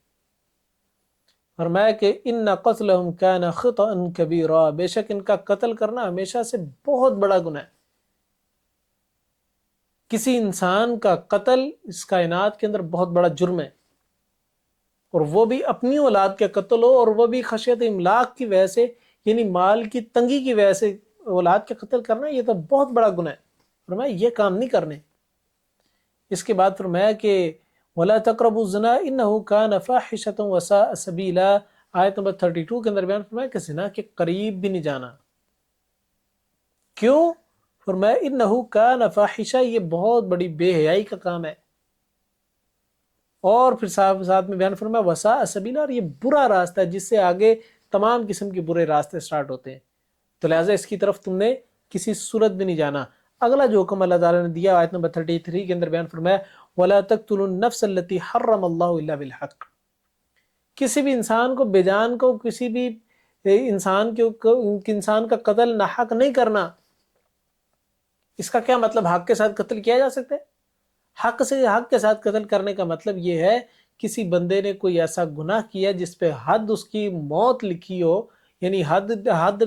فرمایا کہ ان قتلهم كان خطأ كبيرا، بے شک ان کا قتل کرنا ہمیشہ سے بہت بڑا گناہ ہے۔ کسی انسان کا قتل اس کائنات کے اندر بہت بڑا جرم ہے، اور وہ بھی اپنی اولاد کا قتل ہو، اور وہ بھی خشیت املاق کی وجہ سے، یعنی مال کی تنگی کی وجہ سے اولاد کا قتل کرنا، یہ تو بہت بڑا گناہ ہے۔ فرمایا یہ کام نہیں کرنے۔ اس کے بعد فرمایا کہ وَلَا تَقْرَبُوا الزِّنَا إِنَّهُ كَانَ فَاحِشَةً وَسَاءَ سَبِيلًا، آیت نمبر 32 کے اندر بیان فرمایا کہ زنا کے قریب بھی نہیں جانا۔ کیوں؟ فرمایا إِنَّهُ كَانَ فَاحِشَةً، یہ بہت بڑی بے حیائی کا کام ہے۔ اور پھر ساتھ میں بیان فرمایا وَسَاءَ سَبِيلًا، اور یہ برا راستہ ہے جس سے آگے تمام قسم کے برے راستے سٹارٹ ہوتے ہیں، تو لہٰذا اس کی طرف تم نے کسی صورت بھی نہیں جانا۔ اگلا جو حکم اللہ تعالیٰ نے دیا آیت نمبر 33 کے اندر بیان فرمایا وَلَا تَقْتُلُوا النَّفْسَ الَّتِي حَرَّمَ اللَّهُ إِلَّا بِالْحَقِّ، کسی بھی انسان کو بے جان کو، کسی بھی انسان کا قتل ناحق نہیں کرنا۔ اس کا کیا مطلب؟ حق کے ساتھ قتل کیا جا سکتا ہے؟ حق کے ساتھ قتل کرنے کا مطلب یہ ہے کسی بندے نے کوئی ایسا گناہ کیا جس پہ حد اس کی موت لکھی ہو، یعنی حد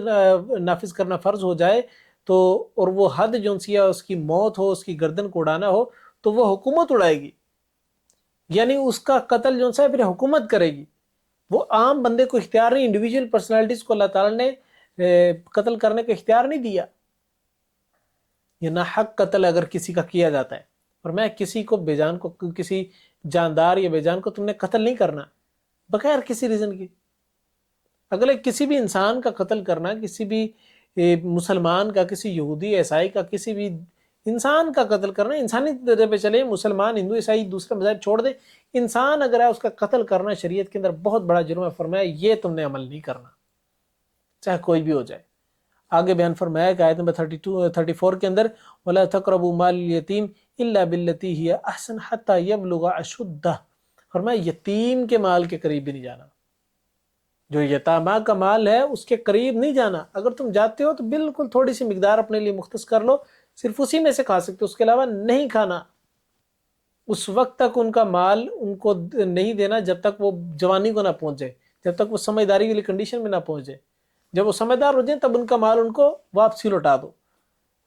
نافذ کرنا فرض ہو جائے، تو اور وہ حد جو سی ہے اس کی موت ہو، اس کی گردن کو اڑانا ہو، تو وہ حکومت اڑائے گی، یعنی اس کا قتل جو ہے پھر حکومت کرے گی۔ وہ عام بندے کو اختیار نہیں، انڈیویجول پرسنالٹیز کو اللہ تعالیٰ نے قتل کرنے کا اختیار نہیں دیا۔ یہ ناحق قتل اگر کسی کا کیا جاتا ہے، اور میں کسی کو بے جان کو، کسی جاندار یا بے جان کو تم نے قتل نہیں کرنا بغیر کسی ریزن کی۔ اگلے کسی بھی انسان کا قتل کرنا، کسی بھی مسلمان کا، کسی یہودی عیسائی کا، کسی بھی انسان کا قتل کرنا، انسانی درجے پہ چلے، مسلمان ہندو عیسائی دوسرے مذاہب چھوڑ دے، انسان اگر ہے اس کا قتل کرنا شریعت کے اندر بہت بڑا جرم ہے۔ فرمایا یہ تم نے عمل نہیں کرنا، چاہے کوئی بھی ہو جائے۔ آگے بیان فرمایا کہ آیت نمبر 34 کے اندر وَلَا تَقْرَبُوا مَالَ الْيَتِيمِ إِلَّا بِالَّتِي هِيَ أَحْسَنُ حَتَّى يَبْلُغَ أَشُدَّهُ، فرمایا یتیم کے مال کے قریب بھی نہیں جانا، جو یتامہ کا مال ہے اس کے قریب نہیں جانا۔ اگر تم جاتے ہو تو بالکل تھوڑی سی مقدار اپنے لیے مختص کر لو، صرف اسی میں سے کھا سکتے، اس کے علاوہ نہیں کھانا۔ اس وقت تک ان کا مال ان کو نہیں دینا جب تک وہ جوانی کو نہ پہنچ جائے، جب تک وہ سمجھداری والی کنڈیشن میں نہ پہنچ جائے۔ جب وہ سمجھدار ہو جائیں تب ان کا مال ان کو واپسی لوٹا دو۔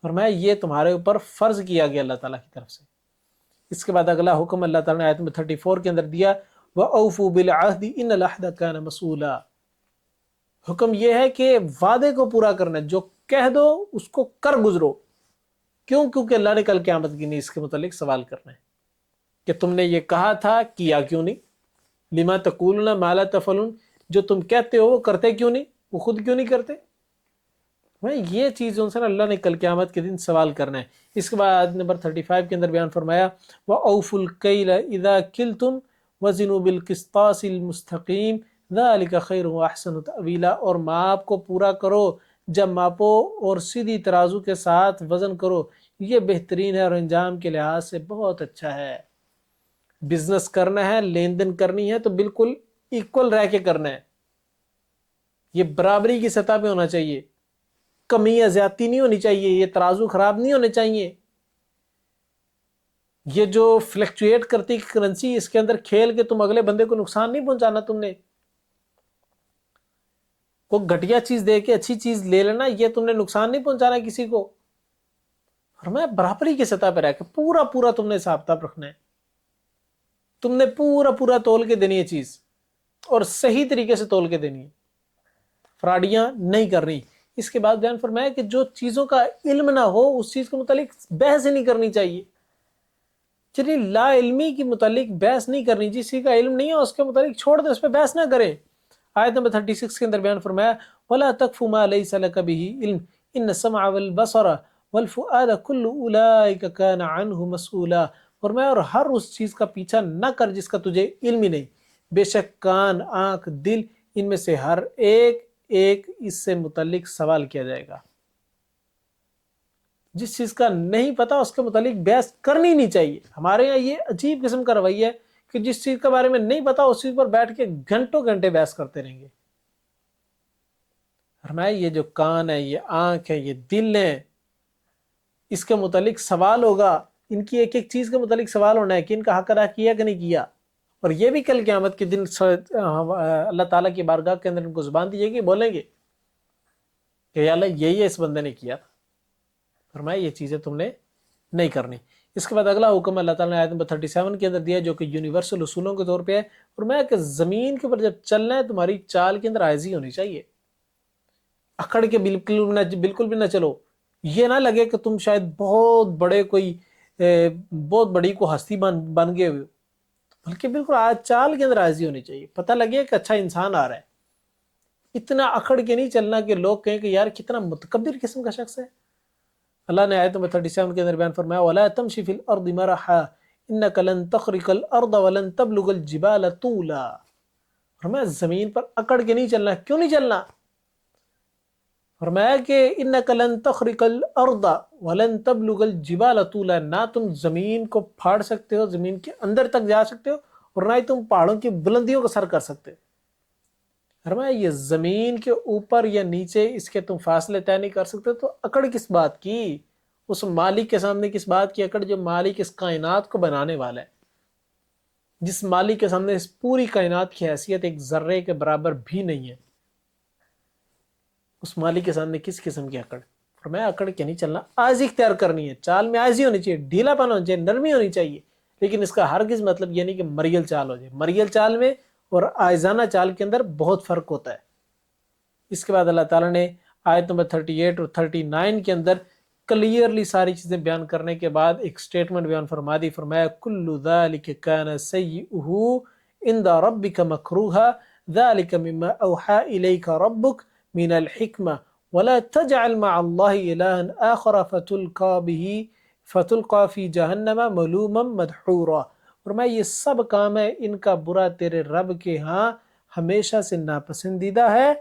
فرمایا یہ تمہارے اوپر فرض کیا گیا اللہ تعالیٰ کی طرف سے۔ اس کے بعد اگلا حکم اللہ تعالیٰ نے آیت نمبر 34 کے اندر دیا وَأَوْفُوا بِالْعَهْدِ إِنَّ الْعَهْدَ كَانَ مَسْئُولًا، حکم یہ ہے کہ وعدے کو پورا کرنا، جو کہہ دو اس کو کر گزرو۔ کیوں؟ کیونکہ اللہ نے کل قیامت کی نہیں اس کے متعلق سوال کرنا ہے کہ تم نے یہ کہا تھا، کیا کیوں نہیں؟ لِمَا تَقُولُونَ مَا لَا تَفْعَلُونَ، جو تم کہتے ہو وہ کرتے کیوں نہیں؟ وہ خود کیوں نہیں کرتے؟ یہ چیز ان سے اللہ نے کل قیامت کے دن سوال کرنا ہے۔ اس کے بعد نمبر 35 کے اندر بیان فرمایا وَأَوْفُوا الْكَيْلَ إِذَا كِلْتُمْ وَزِنُوا بِالْقِسْطَاسِ الْمُسْتَقِيمِ ذَلِكَ خَيْرٌ وَأَحْسَنُ تَأْوِيلًا، اور ماپ کو پورا کرو جب ماپو، اور سیدھی ترازو کے ساتھ وزن کرو، یہ بہترین ہے اور انجام کے لحاظ سے بہت اچھا ہے۔ بزنس کرنا ہے، لین دین کرنی ہے تو بالکل ایکول رہ کے کرنا ہے، یہ برابری کی سطح پہ ہونا چاہیے، کمی یا زیادتی نہیں ہونی چاہیے، یہ ترازو خراب نہیں ہونے چاہیے۔ یہ جو فلیکچویٹ کرتی کرنسی، اس کے اندر کھیل کے تم اگلے بندے کو نقصان نہیں پہنچانا، تم نے وہ گھٹیا چیز دے کے اچھی چیز لے لینا، یہ تم نے نقصان نہیں پہنچانا کسی کو۔ فرمایا برابری کی سطح پہ رہ کے پورا پورا تم نے حساب کتاب رکھنا ہے، تم نے پورا پورا تول کے دینی ہے چیز، اور صحیح طریقے سے تول کے دینی ہے، فراڈیاں نہیں کرنی۔ اس کے بعد بیان فرمایا کہ جو چیزوں کا علم نہ ہو اس چیز کے متعلق بحث ہی نہیں کرنی چاہیے۔ چلیے لا علمی کے متعلق بحث نہیں کرنی، جس چیز کا علم نہیں ہے اس کے متعلق چھوڑ دیں، اس پہ بحث نہ کریں۔ آیت نمبر 36 کے اندر بیان فرمایا وَلَا تَقْفُ مَا لَيْسَ لَكَ بِهِ عِلْمٌ إِنَّ السَّمْعَ وَالْبَصَرَ وَالْفُؤَادَ كُلُّ أُولَٰئِكَ كَانَ عَنْهُ مسؤولا، فرمایا اور ہر اس چیز کا پیچھا نہ کر جس کا تجھے علم ہی نہیں، بے شک کان، آنکھ، دل، ان میں سے ہر ایک اس سے متعلق سوال کیا جائے گا۔ جس چیز کا نہیں پتا اس کے متعلق بحث کرنی نہیں چاہیے۔ ہمارے یہاں یہ عجیب قسم کا رویہ ہے کہ جس چیز کے بارے میں نہیں پتا اس چیز پر بیٹھ کے گھنٹوں گھنٹے بحث کرتے رہیں گے۔ فرمایا یہ جو کان ہے، یہ آنکھ ہے، یہ دل ہے، اس کے متعلق سوال ہوگا۔ ان کی ایک ایک چیز کے متعلق سوال ہونا ہے کہ ان کا حق ادا کیا کہ نہیں کیا. اور یہ بھی کل قیامت کے دن اللہ تعالیٰ کی بارگاہ کے اندر ان کو زبان دی جائے گی، بولیں گے کہ یا اللہ یہی اس بندے نے کیا تھا. فرمایا یہ چیزیں تم نے نہیں کرنی. اس کے بعد اگلا حکم اللہ تعالیٰ نے آیت نمبر 37 کے اندر دیا جو کہ یونیورسل اصولوں کے طور پہ ہے. فرمایا کہ زمین کے اوپر جب چلنا ہے تمہاری چال کے اندر عاجزی ہونی چاہیے، اکڑ کے بالکل بھی نہ چلو. یہ نہ لگے کہ تم شاید بہت بڑے کوئی بہت بڑی کو ہستی بن گئے ہوئے، بلکہ بالکل چال کے اندر عاجزی ہونی چاہیے. پتہ لگے کہ اچھا انسان آ رہا ہے. اتنا اکڑ کے نہیں چلنا کہ لوگ کہیں کہ یار کتنا متکبر قسم کا شخص ہے. اللہ نے آیت نمبر 37 کے اندر بیان فرمایا وَلَا تَمْشِ فِي الْأَرْضِ مَرَحًا إِنَّكَ لَن تَخْرِقَ الْأَرْضَ وَلَن تَبْلُغَ الْجِبَالَ طُولًا. فرمایا زمین پر اکڑ کے نہیں چلنا. کیوں نہیں چلنا؟ فرمایا کہ إِنَّكَ لَن تَخْرِقَ الْأَرْضَ وَلَن تَبْلُغَ الْجِبَالَ طُولًا. نہ تم زمین کو پھاڑ سکتے ہو، زمین کے اندر تک جا سکتے ہو، اور نہ ہی تم پہاڑوں کی بلندیوں کو سر کر سکتے. فرمایا یہ زمین کے اوپر یا نیچے اس کے تم فاصلے طے نہیں کر سکتے تو اکڑ کس بات کی؟ اس مالک کے سامنے کس بات کی اکڑ جو مالک اس کائنات کو بنانے والا ہے، جس مالک کے سامنے اس پوری کائنات کی حیثیت ایک ذرے کے برابر بھی نہیں ہے، اس مالک کے سامنے کس قسم کی اکڑ؟ فرمایا اکڑ کے نہیں چلنا، عاجزی اختیار کرنی ہے. چال میں عاجزی ہونی چاہیے، ڈھیلا پن ہونا چاہیے، نرمی ہونی چاہیے، لیکن اس کا ہرگز مطلب یہ نہیں کہ مریل چال ہو جائے. مریل چال میں اور عاجزانہ چال کے اندر بہت فرق ہوتا ہے. اس کے بعد اللہ تعالیٰ نے آیت نمبر 38 اور 39 کے اندر کلیئرلی ساری چیزیں بیان کرنے کے بعد ایک سٹیٹمنٹ بیان فرما دی. فرمایا کل ذالک کان سیئہ عند ربک مکروہا ذالک مما اوحا الیک ربک من الحکمہ ولا تجعل مع اللہ الہا آخر فتلقا فی جہنم ملوما مدحورا. فرمایا یہ سب کام ہے ان کا برا تیرے رب کے ہاں ہمیشہ سے ناپسندیدہ ہے،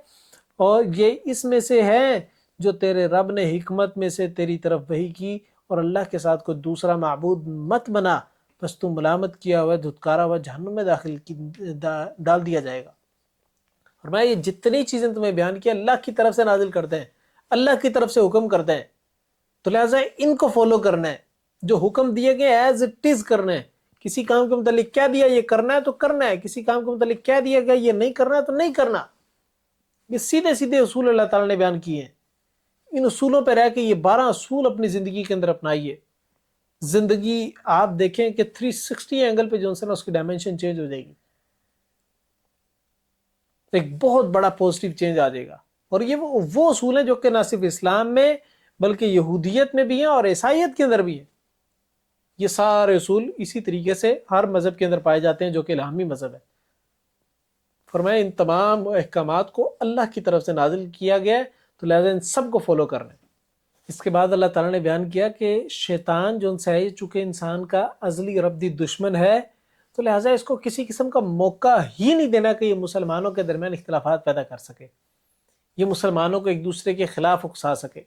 اور یہ اس میں سے ہے جو تیرے رب نے حکمت میں سے تیری طرف وحی کی، اور اللہ کے ساتھ کوئی دوسرا معبود مت بنا، بس تو ملامت کیا ہوا دھتکارا ہوا جہنم میں ڈال دیا جائے گا. فرمایا یہ جتنی چیزیں تمہیں بیان کیا اللہ کی طرف سے نازل کرتے ہیں، اللہ کی طرف سے حکم کرتے ہیں، تو لہٰذا ان کو فالو کرنا ہے. جو حکم دیے گئے ایز اٹ از کرنا ہے. کسی کام کے متعلق کیا دیا یہ کرنا ہے تو کرنا ہے، کسی کام کے متعلق کیا دیا گیا یہ نہیں کرنا ہے تو نہیں کرنا. یہ سیدھے سیدھے اصول اللہ تعالیٰ نے بیان کیے ہیں. ان اصولوں پہ رہ کے یہ 12 اصول اپنی زندگی کے اندر اپنائیے. زندگی آپ دیکھیں کہ 360 اینگل پہ جو ہے نا اس کی ڈائمنشن چینج ہو جائے گی، ایک بہت بڑا پوزیٹیو چینج آ جائے گا. اور یہ وہ اصول ہیں جو کہ نہ صرف اسلام میں بلکہ یہودیت میں بھی ہیں اور عیسائیت کے اندر بھی ہیں. یہ سارے اصول اسی طریقے سے ہر مذہب کے اندر پائے جاتے ہیں جو کہ الہامی مذہب ہے. فرمایا ان تمام احکامات کو اللہ کی طرف سے نازل کیا گیا ہے تو لہذا ان سب کو فالو کرنا ہے. اس کے بعد اللہ تعالیٰ نے بیان کیا کہ شیطان جو ان سے ہے چونکہ انسان کا ازلی اور ابدی دشمن ہے تو لہٰذا اس کو کسی قسم کا موقع ہی نہیں دینا کہ یہ مسلمانوں کے درمیان اختلافات پیدا کر سکے، یہ مسلمانوں کو ایک دوسرے کے خلاف اکسا سکے.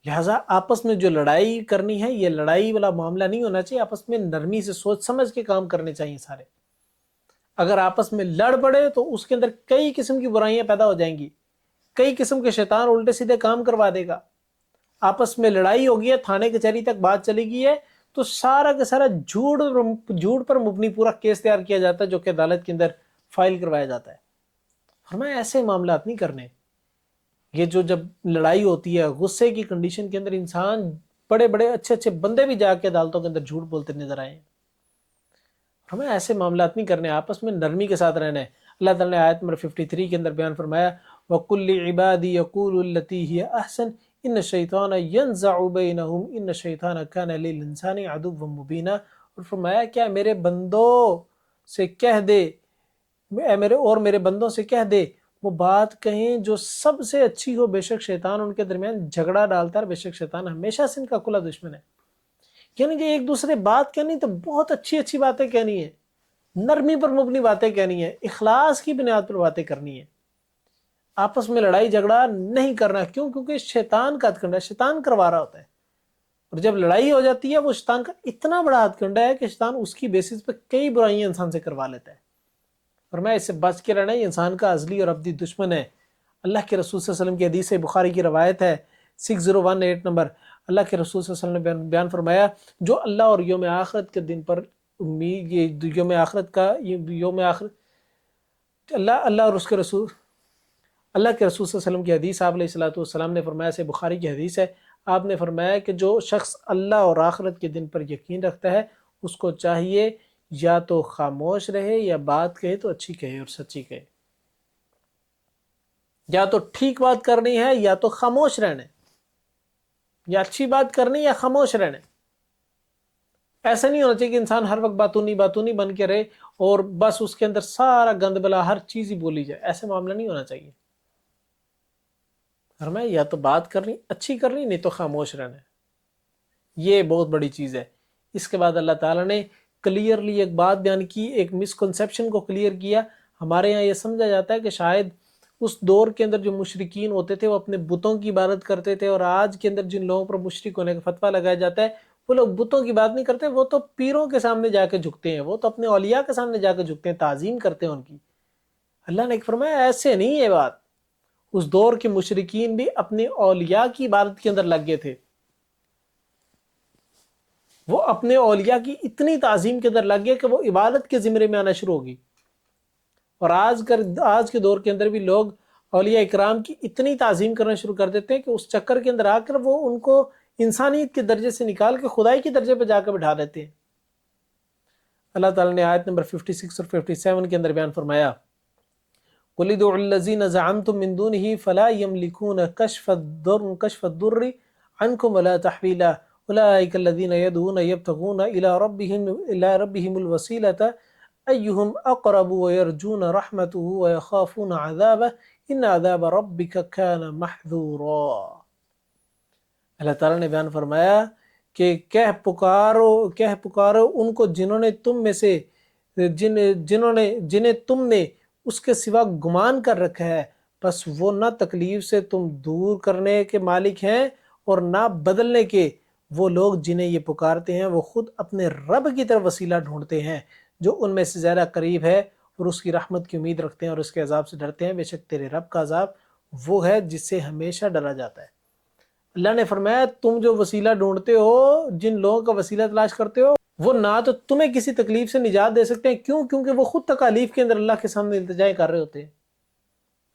لہٰذا آپس میں جو لڑائی کرنی ہے یہ لڑائی والا معاملہ نہیں ہونا چاہیے. آپس میں نرمی سے سوچ سمجھ کے کام کرنے چاہیے سارے. اگر آپس میں لڑ پڑے تو اس کے اندر کئی قسم کی برائیاں پیدا ہو جائیں گی، کئی قسم کے شیطان الٹے سیدھے کام کروا دے گا. آپس میں لڑائی ہوگی ہے، تھانے کچہری تک بات چلی گئی ہے تو سارا کا سارا جھوٹ پر مبنی پورا کیس تیار کیا جاتا ہے جو کہ عدالت کے اندر فائل کروایا جاتا ہے. ہمیں ایسے معاملات نہیں کرنے. یہ جو جب لڑائی ہوتی ہے غصے کی کنڈیشن کے اندر انسان بڑے بڑے اچھے اچھے بندے بھی جا کے عدالتوں کے اندر جھوٹ بولتے نظر آئے ہیں. ہمیں ایسے معاملات نہیں کرنے، آپس میں نرمی کے ساتھ رہنا ہے. اللہ تعالیٰ نے آیت نمبر 53 کے اندر بیان فرمایا وَقُلِّ عِبَادِي يَقُولُ الَّتِي هِيَ أَحْسَنُ إِنَّ الشَّيْطَانَ يَنزَعُ بَيْنَهُمْ إِنَّ الشَّيْطَانَ كَانَ لِلْإِنسَانِ عَدُوًّا مُبِينًا. اور فرمایا کیا میرے بندوں سے کہہ دے، میرے بندوں سے کہہ دے وہ بات کہیں جو سب سے اچھی ہو، بے شک شیطان ان کے درمیان جھگڑا ڈالتا ہے، بے شک شیطان ہمیشہ سے ان کا کھلا دشمن ہے. یعنی کہ ایک دوسرے بات کہنی تو بہت اچھی اچھی باتیں کہنی ہے، نرمی پر مبنی باتیں کہنی ہے، اخلاص کی بنیاد پر باتیں کرنی ہے. آپس میں لڑائی جھگڑا نہیں کرنا. کیوں؟ کیونکہ شیطان کا ہتھ کنڈا ہے، شیطان کروا رہا ہوتا ہے. اور جب لڑائی ہو جاتی ہے وہ شیطان کا اتنا بڑا ہتھ کنڈا ہے کہ شیطان اس کی بیسس پہ کئی برائیاں انسان سے کروا لیتا ہے. اور میں اس سے بچ کے رہنا، یہ انسان کا ازلی اور ابدی دشمن ہے. اللہ کے رسول صلی اللہ علیہ وسلم کی حدیث بخاری کی روایت ہے 6018 نمبر، اللہ کے رسول صلی اللہ علیہ وسلم نے بیان فرمایا جو اللہ اور یوم آخرت کے دن پر امید، یہ یوم آخرت کا یوم آخرت اللہ اور اس کے رسول، اللہ کے رسول صلی اللہ علیہ وسلم کی حدیث، آپ علیہ الصلوۃ والسلام نے فرمایا، سے بخاری کی حدیث ہے، آپ نے فرمایا کہ جو شخص اللہ اور آخرت کے دن پر یقین رکھتا ہے اس کو چاہیے یا تو خاموش رہے یا بات کہے تو اچھی کہے اور سچی کہے، یا تو ٹھیک بات کرنی ہے یا تو خاموش رہنا ہے، یا اچھی بات کرنی یا خاموش رہنا ہے۔ ایسا نہیں ہونا چاہیے کہ انسان ہر وقت باتونی بن کے رہے اور بس اس کے اندر سارا گند بلا ہر چیز ہی بولی جائے، ایسا معاملہ نہیں ہونا چاہیے۔ فرمایا یا تو بات کرنی اچھی کرنی، نہیں تو خاموش رہنا ہے، یہ بہت بڑی چیز ہے۔ اس کے بعد اللہ تعالیٰ نے کلیئرلی ایک بات بیان کی، ایک مسکنسیپشن کو کلیئر کیا۔ ہمارے یہاں یہ سمجھا جاتا ہے کہ شاید اس دور کے اندر جو مشرکین ہوتے تھے وہ اپنے بتوں کی عبادت کرتے تھے، اور آج کے اندر جن لوگوں پر مشرک ہونے کا فتویٰ لگایا جاتا ہے وہ لوگ بتوں کی بات نہیں کرتے، وہ تو پیروں کے سامنے جا کے جھکتے ہیں، وہ تو اپنے اولیاء کے سامنے جا کے جھکتے ہیں، تعظیم کرتے ہیں ان کی۔ اللہ نے فرمایا ایسے نہیں ہے بات، اس دور کے مشرکین بھی اپنے اولیاء کی عبادت کے اندر لگ گئے تھے، وہ اپنے اولیاء کی اتنی تعظیم کے اندر لگ گئے کہ وہ عبادت کے زمرے میں آنا شروع ہوگی۔ اور آج کے دور کے اندر بھی لوگ اولیاء اکرام کی اتنی تعظیم کرنا شروع کر دیتے ہیں کہ اس چکر کے اندر آ کر وہ ان کو انسانیت کے درجے سے نکال کے خدائی کے درجے پہ جا کر بٹھا دیتے ہیں۔ اللہ تعالیٰ نے آیت نمبر 56 اور 57 کے اندر بیان فرمایا، قُلِ ادْعُوا الَّذِينَ زَعَمْتُم مِّن دُونِهِ فَلَا يَمْلِكُونَ كَشْفَ الضُّرِّ عَنكُمْ وَلَا تَحْوِيلًا أُولَٰئِكَ الَّذِينَ يَدْعُونَ يَبْتَغُونَ إِلَىٰ رَبِّهِمُ الْوَسِيلَةَ أَيُّهُمْ أَقْرَبُ وَيَرْجُونَ رَحْمَتَهُ وَيَخَافُونَ عَذَابَهُ إِنَّ عَذَابَ رَبِّكَ كَانَ مَحْذُورًا۔ اللہ تعالیٰ نے بیان فرمایا کہ کہہ پکارو ان کو جنہوں نے تم میں سے جنہیں تم نے اس کے سوا گمان کر رکھا ہے، بس وہ نہ تکلیف سے تم دور کرنے کے مالک ہیں اور نہ بدلنے کے۔ وہ لوگ جنہیں یہ پکارتے ہیں وہ خود اپنے رب کی طرف وسیلہ ڈھونڈتے ہیں جو ان میں سے زیادہ قریب ہے، اور اس کی رحمت کی امید رکھتے ہیں اور اس کے عذاب سے ڈرتے ہیں، بے شک تیرے رب کا عذاب وہ ہے جس سے ہمیشہ ڈرا جاتا ہے۔ اللہ نے فرمایا تم جو وسیلہ ڈھونڈتے ہو، جن لوگوں کا وسیلہ تلاش کرتے ہو، وہ نہ تو تمہیں کسی تکلیف سے نجات دے سکتے ہیں، کیونکہ وہ خود تکالیف کے اندر اللہ کے سامنے التجائے کر رہے ہوتے ہیں۔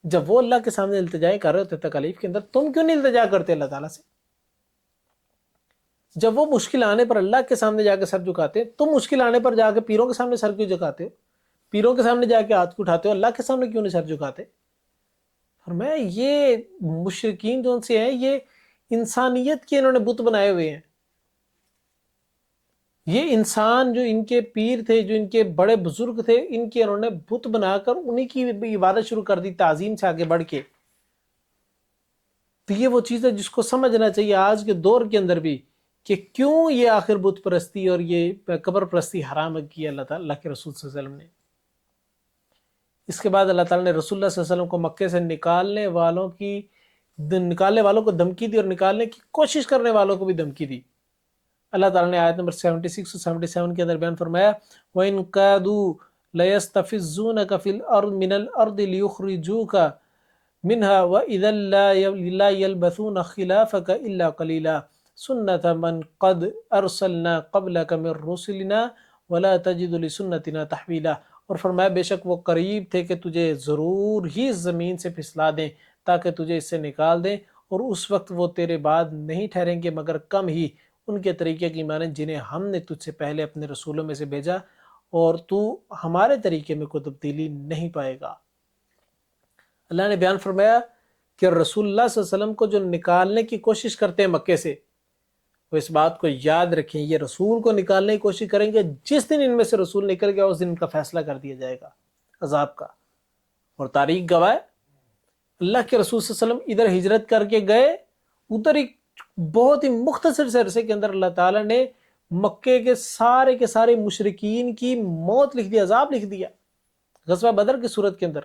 جب وہ اللہ کے سامنے التجائے کر رہے ہوتے ہیں تکالیف کے اندر، تم کیوں نہیں التجا کرتے اللہ تعالیٰ سے؟ جب وہ مشکل آنے پر اللہ کے سامنے جا کے سر جھکاتے، تم مشکل آنے پر جا کے پیروں کے سامنے سر کیوں جھکاتے ہو؟ پیروں کے سامنے جا کے ہاتھ کو اٹھاتے ہو، اللہ کے سامنے کیوں نہیں سر جھکاتے؟ فرمایا یہ مشرکین جو ان سے ہیں، یہ انسانیت کے انہوں نے بت بنائے ہوئے ہیں۔ یہ انسان جو ان کے پیر تھے، جو ان کے بڑے بزرگ تھے، ان کے انہوں نے بت بنا کر انہی کی عبادت شروع کر دی، تعظیم سے آگے بڑھ کے۔ تو یہ وہ چیز ہے جس کو سمجھنا چاہیے آج کے دور کے اندر بھی، کہ کیوں یہ آخر بت پرستی اور یہ قبر پرستی حرام کی اللہ تعالیٰ، اللہ کے رسول صلی اللہ علیہ وسلم نے۔ اس کے بعد اللہ تعالیٰ نے رسول اللہ صلی اللہ علیہ وسلم کو مکے سے نکالنے والوں کو دھمکی دی، اور نکالنے کی کوشش کرنے والوں کو بھی دھمکی دی۔ اللہ تعالیٰ نے آیت نمبر 76 اور 77 کے اندر بیان فرمایا، وَإِن كَادُوا لَيَسْتَفِزُّونَكَ فِي الْأَرْضِ مِنَ الْأَرْضِ لِيُخْرِجُوكَ مِنْهَا وَإِذًا لَا يَلْبَثُونَ خِلَافَكَ إِلَّا قَلِيلًا سُنَّةَ مَنْ قَدْ أَرْسَلْنَا قَبْلَكَ مِنْ رُسُلِنَا وَلَا تَجِدُ لِسُنَّتِنَا تَحْوِيلًا۔ اور فرمایا بے شک وہ قریب تھے کہ تجھے ضرور ہی زمین سے پھسلا دیں تاکہ تجھے اس سے نکال دیں، اور اس وقت وہ تیرے بعد نہیں ٹھہریں گے مگر کم ہی ان کے طریقے کی مانند جنہیں ہم نے تجھ سے پہلے اپنے رسولوں میں سے بھیجا، اور تو ہمارے طریقے میں کوئی تبدیلی نہیں پائے گا۔ اللہ نے بیان فرمایا کہ رسول اللہ صلی اللہ علیہ وسلم کو جو نکالنے کی کوشش کرتے ہیں مکے سے، وہ اس بات کو یاد رکھیں، یہ رسول کو نکالنے کی کوشش کریں گے، جس دن ان میں سے رسول نکل گیا اس دن ان کا فیصلہ کر دیا جائے گا عذاب کا۔ اور تاریخ گواہ ہے، اللہ کے رسول صلی اللہ علیہ وسلم ادھر ہجرت کر کے گئے، ادھر ایک بہت ہی مختصر سے عرصے کے اندر اللہ تعالیٰ نے مکے کے سارے مشرکین کی موت لکھ دی، عذاب لکھ دیا غزوہ بدر کی صورت کے اندر۔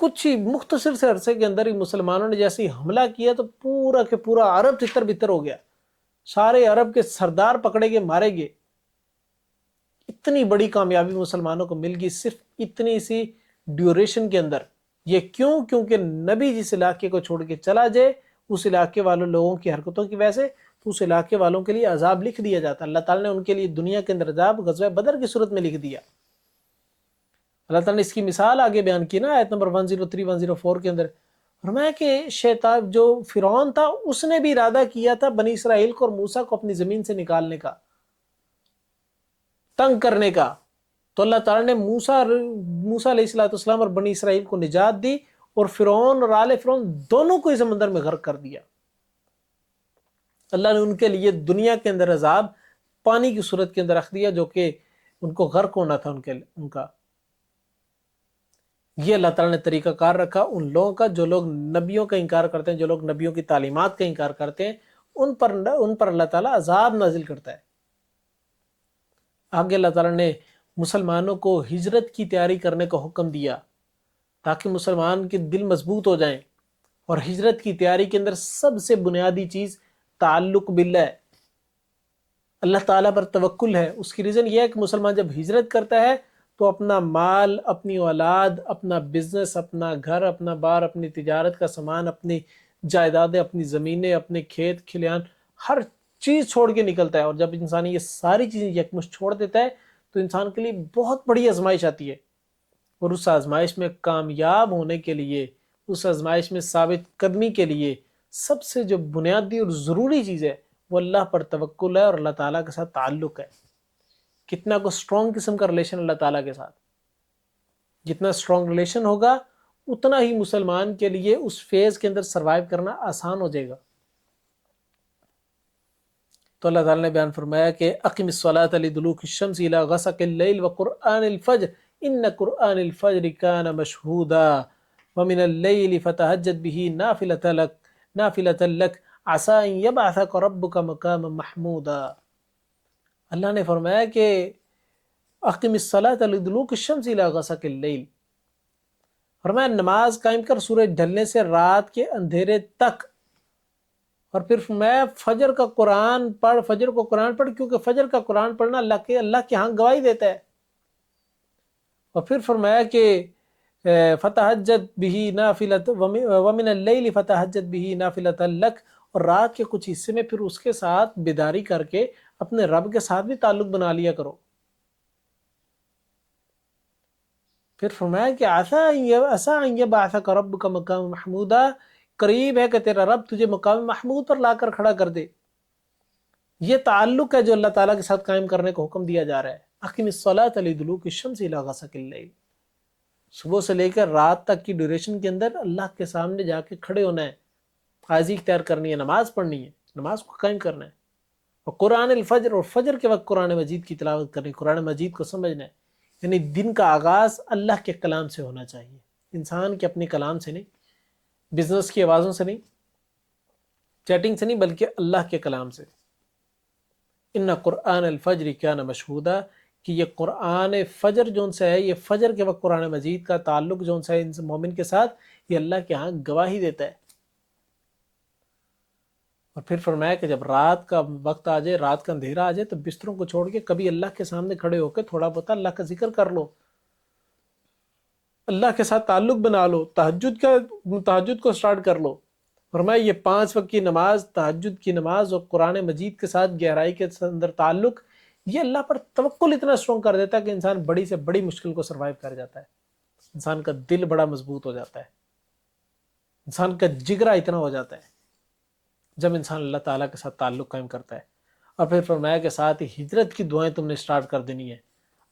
کچھ ہی مختصر سے عرصے کے اندر ہی مسلمانوں نے جیسے ہی حملہ کیا تو پورا کے پورا عرب تتر بتر ہو گیا، سارے عرب کے سردار پکڑے گئے، مارے گئے۔ اتنی بڑی کامیابی مسلمانوں کو مل گئی صرف اتنی سی ڈیوریشن کے اندر۔ یہ کیوں؟ کیونکہ نبی جس علاقے کو چھوڑ کے چلا جائے اس علاقے والوں لوگوں کی حرکتوں کی وجہ سے تو اس علاقے والوں کے لیے عذاب لکھ دیا جاتا. اللہ تعالیٰ نے ان کے لیے دنیا کے اندر عذاب غزوہ بدر کی صورت میں لکھ دیا. اللہ تعالیٰ نے اس کی مثال آگے بیان کی نا آیت نمبر 103 104 کے اندر. فرمایا کہ شیطان جو فرعون تھا اس نے بھی ارادہ کیا تھا بنی اسرائیل کو اور موسیٰ کو اپنی زمین سے نکالنے کا، تنگ کرنے کا. تو اللہ تعالیٰ نے موسیٰ علیہ السلام اور بنی اسرائیل کو نجات دی اور فرعون اور آل فرعون دونوں کو اس سمندر میں غرق کر دیا. اللہ نے ان کے لیے دنیا کے اندر عذاب پانی کی صورت کے اندر رکھ دیا جو کہ ان کو غرق ہونا تھا ان کا. یہ اللہ تعالیٰ نے طریقہ کار رکھا ان لوگوں کا جو لوگ نبیوں کا انکار کرتے ہیں، جو لوگ نبیوں کی تعلیمات کا انکار کرتے ہیں، ان پر اللہ تعالیٰ عذاب نازل کرتا ہے. آگے اللہ تعالیٰ نے مسلمانوں کو ہجرت کی تیاری کرنے کا حکم دیا تاکہ مسلمان کے دل مضبوط ہو جائیں. اور ہجرت کی تیاری کے اندر سب سے بنیادی چیز تعلق باللہ ہے، اللہ تعالیٰ پر توکل ہے. اس کی ریزن یہ ہے کہ مسلمان جب ہجرت کرتا ہے تو اپنا مال، اپنی اولاد، اپنا بزنس، اپنا گھر، اپنا بار، اپنی تجارت کا سامان، اپنی جائیدادیں، اپنی زمینیں، اپنے کھیت کھلیان، ہر چیز چھوڑ کے نکلتا ہے. اور جب انسان یہ ساری چیزیں یکمشت چھوڑ دیتا ہے تو انسان کے لیے بہت بڑی آزمائش آتی ہے. اور اس آزمائش میں کامیاب ہونے کے لیے، اس آزمائش میں ثابت قدمی کے لیے سب سے جو بنیادی اور ضروری چیز ہے وہ اللہ پر توکل ہے اور اللہ تعالیٰ کے ساتھ تعلق ہے. کتنا کو اسٹرانگ قسم کا ریلیشن اللہ تعالیٰ کے ساتھ، جتنا اسٹرانگ ریلیشن ہوگا اتنا ہی مسلمان کے لیے اس فیز کے اندر سروائیو کرنا آسان ہو جائے گا. تو اللہ تعالیٰ نے بیان فرمایا کہ اقم الصلاۃ لدلوک الشمس الی غسق اللیل وقرآن الفجر ان قرآن الفجر کان مشہودا ومن اللیل فتہجد بہ نافلۃ لک عسى ان یبعثک ربک مقاما محمودا. اللہ نے فرمایا کہ اقم الصلاۃ لدلوک الشمس الی غسق اللیل، فرمایا نماز قائم کر سورج ڈھلنے سے رات کے اندھیرے تک. اور پھر فرمایا فجر کو قرآن پڑھ کیونکہ فجر کا قرآن پڑھنا اللہ کے ہاں گواہی دیتا ہے. اور پھر فرمایا کہ فتہجد بہ نافلۃ ومن اللیل فتہجد بہ نافلۃ لک، اور رات کے کچھ حصے میں پھر اس کے ساتھ بیداری کر کے اپنے رب کے ساتھ بھی تعلق بنا لیا کرو. پھر فرمایا کہ عسیٰ ان یبعثک ربک مقاما محمودا، قریب ہے کہ تیرا رب تجھے مقام محمود پر لا کر کھڑا کر دے. یہ تعلق ہے جو اللہ تعالیٰ کے ساتھ قائم کرنے کو حکم دیا جا رہا ہے. اقم الصلاۃ لدلوک الشمس الی غسق اللیل، صبح سے لے کر رات تک کی ڈیوریشن کے اندر اللہ کے سامنے جا کے کھڑے ہونا ہے، حاضری اختیار کرنی ہے، نماز پڑھنی ہے، نماز کو قائم کرنا ہے. اور قرآن الفجر، اور فجر کے وقت قرآن مجید کی تلاوت کرنی، قرآن مجید کو سمجھنا ہے. یعنی دن کا آغاز اللہ کے کلام سے ہونا چاہیے، انسان کے اپنے کلام سے نہیں، بزنس کی آوازوں سے نہیں، چیٹنگ سے نہیں، بلکہ اللہ کے کلام سے. ان قرآن الفجر کان مشہودا، کہ یہ قرآن فجر جون سے ہے، یہ فجر کے وقت قرآن مجید کا تعلق جون سے ہے ان مومن کے ساتھ، یہ اللہ کے ہاں گواہی دیتا ہے. اور پھر فرمایا کہ جب رات کا وقت آ جائے، رات کا اندھیرا آ جائے، تو بستروں کو چھوڑ کے کبھی اللہ کے سامنے کھڑے ہو کے تھوڑا بہت اللہ کا ذکر کر لو، اللہ کے ساتھ تعلق بنا لو، تہجد کو سٹارٹ کر لو. فرمایا یہ 5 وقت کی نماز، تہجد کی نماز اور قرآن مجید کے ساتھ گہرائی کے اندر تعلق، یہ اللہ پر توکل اتنا اسٹرانگ کر دیتا ہے کہ انسان بڑی سے بڑی مشکل کو سروائیو کر جاتا ہے. انسان کا دل بڑا مضبوط ہو جاتا ہے، انسان کا جگرا اتنا ہو جاتا ہے جب انسان اللہ تعالیٰ کے ساتھ تعلق قائم کرتا ہے. اور پھر فرمایا کہ ساتھ ہی ہجرت کی دعائیں تم نے سٹارٹ کر دینی ہے.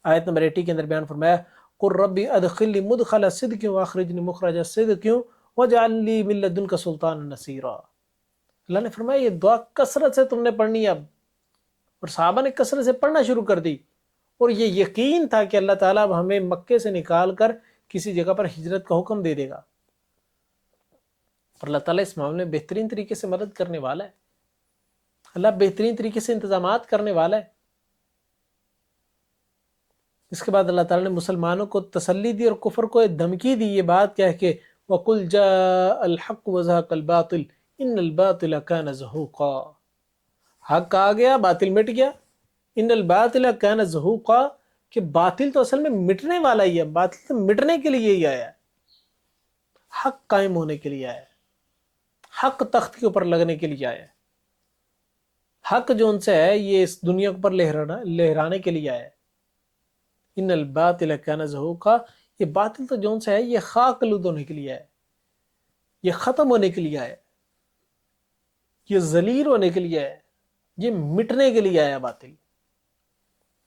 آیت نمبر 80 کے اندر بیان فرمایا قُلْ رَبِّ أَدْخِلْنِي مُدْخَلَ صِدْقٍ وَأَخْرِجْنِي مُخْرَجَ صِدْقٍ وَاجْعَلْ لِي مِن لَّدُنْكَ سُلْطَانًا نَصِيرًا. اللہ نے فرمایا یہ دعا کثرت سے تم نے پڑھنی ہے اب. اور صحابہ نے کثرت سے پڑھنا شروع کر دی، اور یہ یقین تھا کہ اللہ تعالیٰ اب ہمیں مکے سے نکال کر کسی جگہ پر ہجرت کا حکم دے دے گا. اور اللہ تعالیٰ اس معاملے میں بہترین طریقے سے مدد کرنے والا ہے، اللہ بہترین طریقے سے انتظامات کرنے والا ہے. اس کے بعد اللہ تعالیٰ نے مسلمانوں کو تسلی دی اور کفر کو دھمکی دی، یہ بات کہہ کے وَقُلْ جَاءَ الْحَقُّ وَزَهَقَ الْبَاطِلُ إِنَّ الْبَاطِلَ كَانَ زَهُوقًا. حق آ گیا، باطل مٹ گیا. ان الباطل کان زہوقا، کہ باطل تو اصل میں مٹنے والا ہی ہے، باطل تو مٹنے کے لیے ہی آیا ہے، حق قائم ہونے کے لیے آیا ہے. حق تخت کے اوپر لگنے کے لیے آیا ہے، حق جو ان سے ہے یہ اس دنیا کے اوپر لہرانے کے لیے آیا ہے۔ ان الباطل کان زہوقا، یہ باطل تو جو ان سے ہے یہ خاک آلود ہونے کے لیے ہے، یہ ختم ہونے کے لیے ہے، یہ ذلیل ہونے کے لیے ہے، یہ مٹنے کے لیے آیا باطل۔